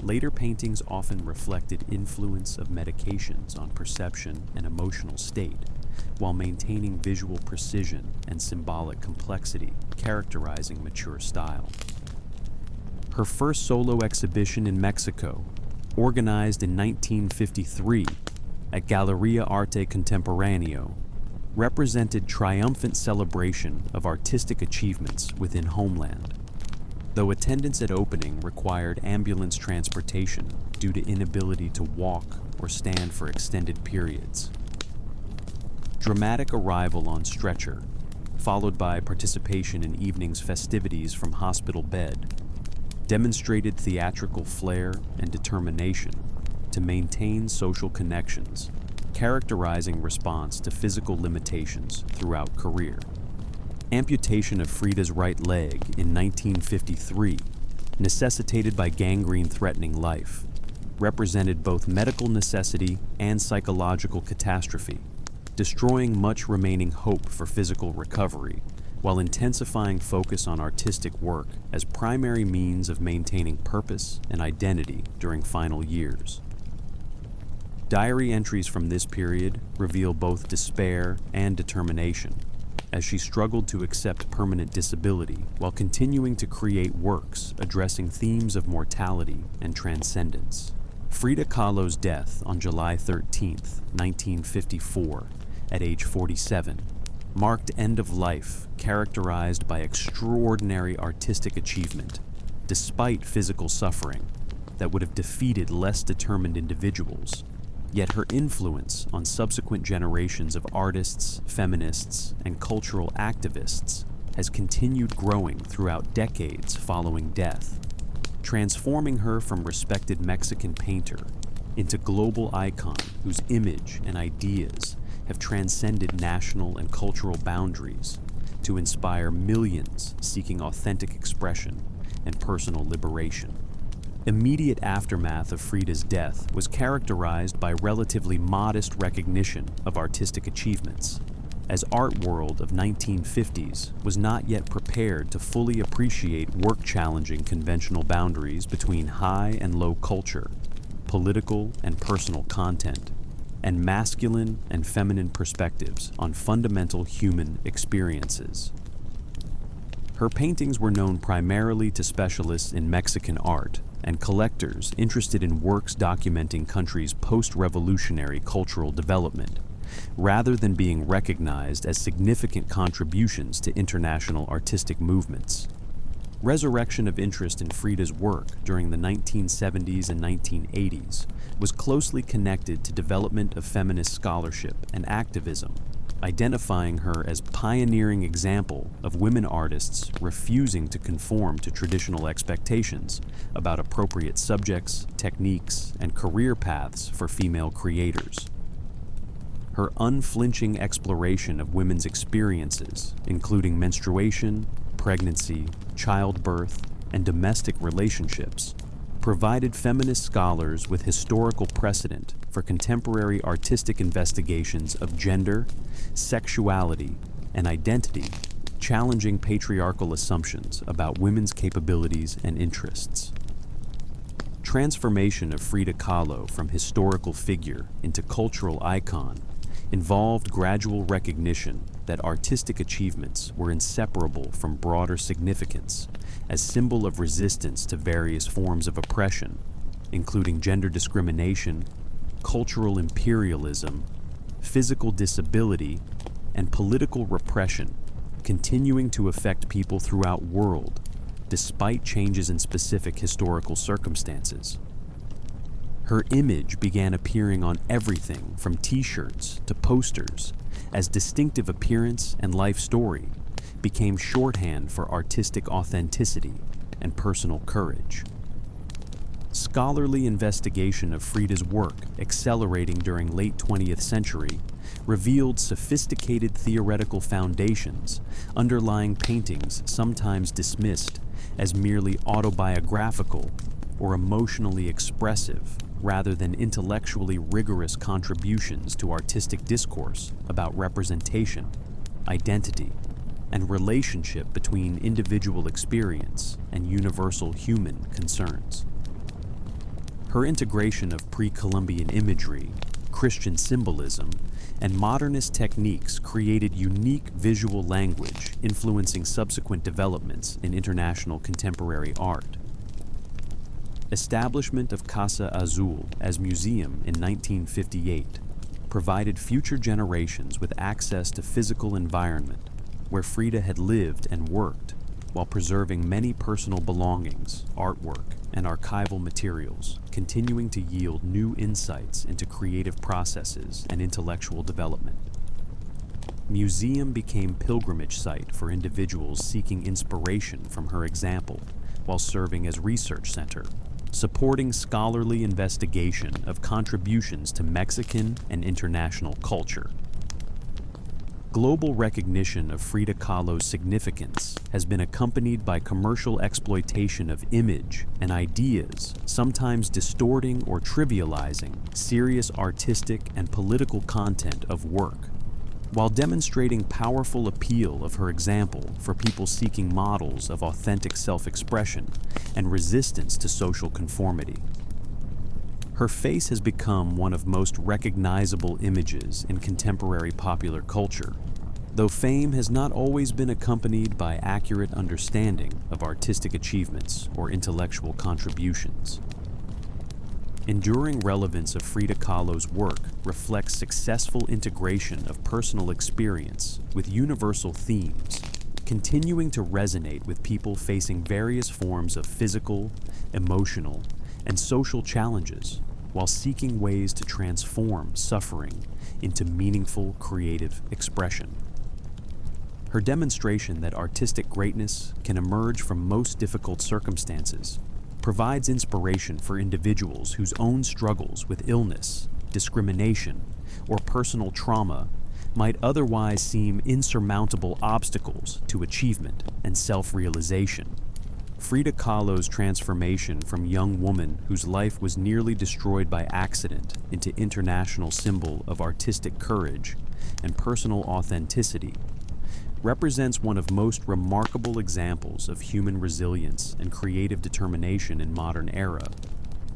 Later paintings often reflected influence of medications on perception and emotional state, while maintaining visual precision and symbolic complexity, characterizing mature style. Her first solo exhibition in Mexico, organized in 1953 at Galleria Arte Contemporáneo, represented triumphant celebration of artistic achievements within homeland. Though attendance at opening required ambulance transportation due to inability to walk or stand for extended periods. Dramatic arrival on stretcher, followed by participation in evening's festivities from hospital bed, demonstrated theatrical flair and determination to maintain social connections, characterizing response to physical limitations throughout career. Amputation of Frida's right leg in 1953, necessitated by gangrene threatening life, represented both medical necessity and psychological catastrophe, destroying much remaining hope for physical recovery, while intensifying focus on artistic work as primary means of maintaining purpose and identity during final years. Diary entries from this period reveal both despair and determination, as she struggled to accept permanent disability while continuing to create works addressing themes of mortality and transcendence. Frida Kahlo's death on July 13, 1954, at age 47, marked end of life characterized by extraordinary artistic achievement, despite physical suffering that would have defeated less determined individuals. Yet her influence on subsequent generations of artists, feminists, and cultural activists has continued growing throughout decades following death, transforming her from respected Mexican painter into global icon whose image and ideas have transcended national and cultural boundaries to inspire millions seeking authentic expression and personal liberation. Immediate aftermath of Frida's death was characterized by relatively modest recognition of artistic achievements, as art world of 1950s was not yet prepared to fully appreciate work-challenging conventional boundaries between high and low culture, political and personal content, and masculine and feminine perspectives on fundamental human experiences. Her paintings were known primarily to specialists in Mexican art and collectors interested in works documenting country's post-revolutionary cultural development, rather than being recognized as significant contributions to international artistic movements. Resurrection of interest in Frida's work during the 1970s and 1980s was closely connected to development of feminist scholarship and activism, identifying her as pioneering example of women artists refusing to conform to traditional expectations about appropriate subjects, techniques, and career paths for female creators. Her unflinching exploration of women's experiences, including menstruation, pregnancy, childbirth, and domestic relationships, provided feminist scholars with historical precedent for contemporary artistic investigations of gender, sexuality, and identity, challenging patriarchal assumptions about women's capabilities and interests. Transformation of Frida Kahlo from historical figure into cultural icon involved gradual recognition that artistic achievements were inseparable from broader significance as symbol of resistance to various forms of oppression, including gender discrimination, cultural imperialism, physical disability, and political repression, continuing to affect people throughout the world, despite changes in specific historical circumstances. Her image began appearing on everything from t-shirts to posters, as distinctive appearance and life story became shorthand for artistic authenticity and personal courage. Scholarly investigation of Frida's work, accelerating during late 20th century, revealed sophisticated theoretical foundations underlying paintings sometimes dismissed as merely autobiographical or emotionally expressive, rather than intellectually rigorous contributions to artistic discourse about representation, identity, and relationship between individual experience and universal human concerns. Her integration of pre-Columbian imagery, Christian symbolism, and modernist techniques created unique visual language influencing subsequent developments in international contemporary art. Establishment of Casa Azul as museum in 1958 provided future generations with access to physical environment where Frida had lived and worked, while preserving many personal belongings, artwork, and archival materials, continuing to yield new insights into creative processes and intellectual development. Museum became pilgrimage site for individuals seeking inspiration from her example, while serving as research center, supporting scholarly investigation of contributions to Mexican and international culture. Global recognition of Frida Kahlo's significance has been accompanied by commercial exploitation of image and ideas, sometimes distorting or trivializing serious artistic and political content of work, while demonstrating powerful appeal of her example for people seeking models of authentic self-expression and resistance to social conformity. Her face has become one of most recognizable images in contemporary popular culture, though fame has not always been accompanied by accurate understanding of artistic achievements or intellectual contributions. Enduring relevance of Frida Kahlo's work reflects successful integration of personal experience with universal themes, continuing to resonate with people facing various forms of physical, emotional, and social challenges, while seeking ways to transform suffering into meaningful creative expression. Her demonstration that artistic greatness can emerge from most difficult circumstances provides inspiration for individuals whose own struggles with illness, discrimination, or personal trauma might otherwise seem insurmountable obstacles to achievement and self-realization. Frida Kahlo's transformation from young woman whose life was nearly destroyed by accident into international symbol of artistic courage and personal authenticity represents one of most remarkable examples of human resilience and creative determination in modern era,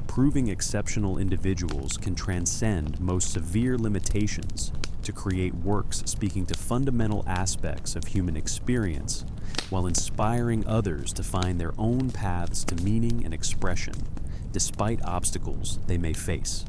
proving exceptional individuals can transcend most severe limitations to create works speaking to fundamental aspects of human experience while inspiring others to find their own paths to meaning and expression despite obstacles they may face.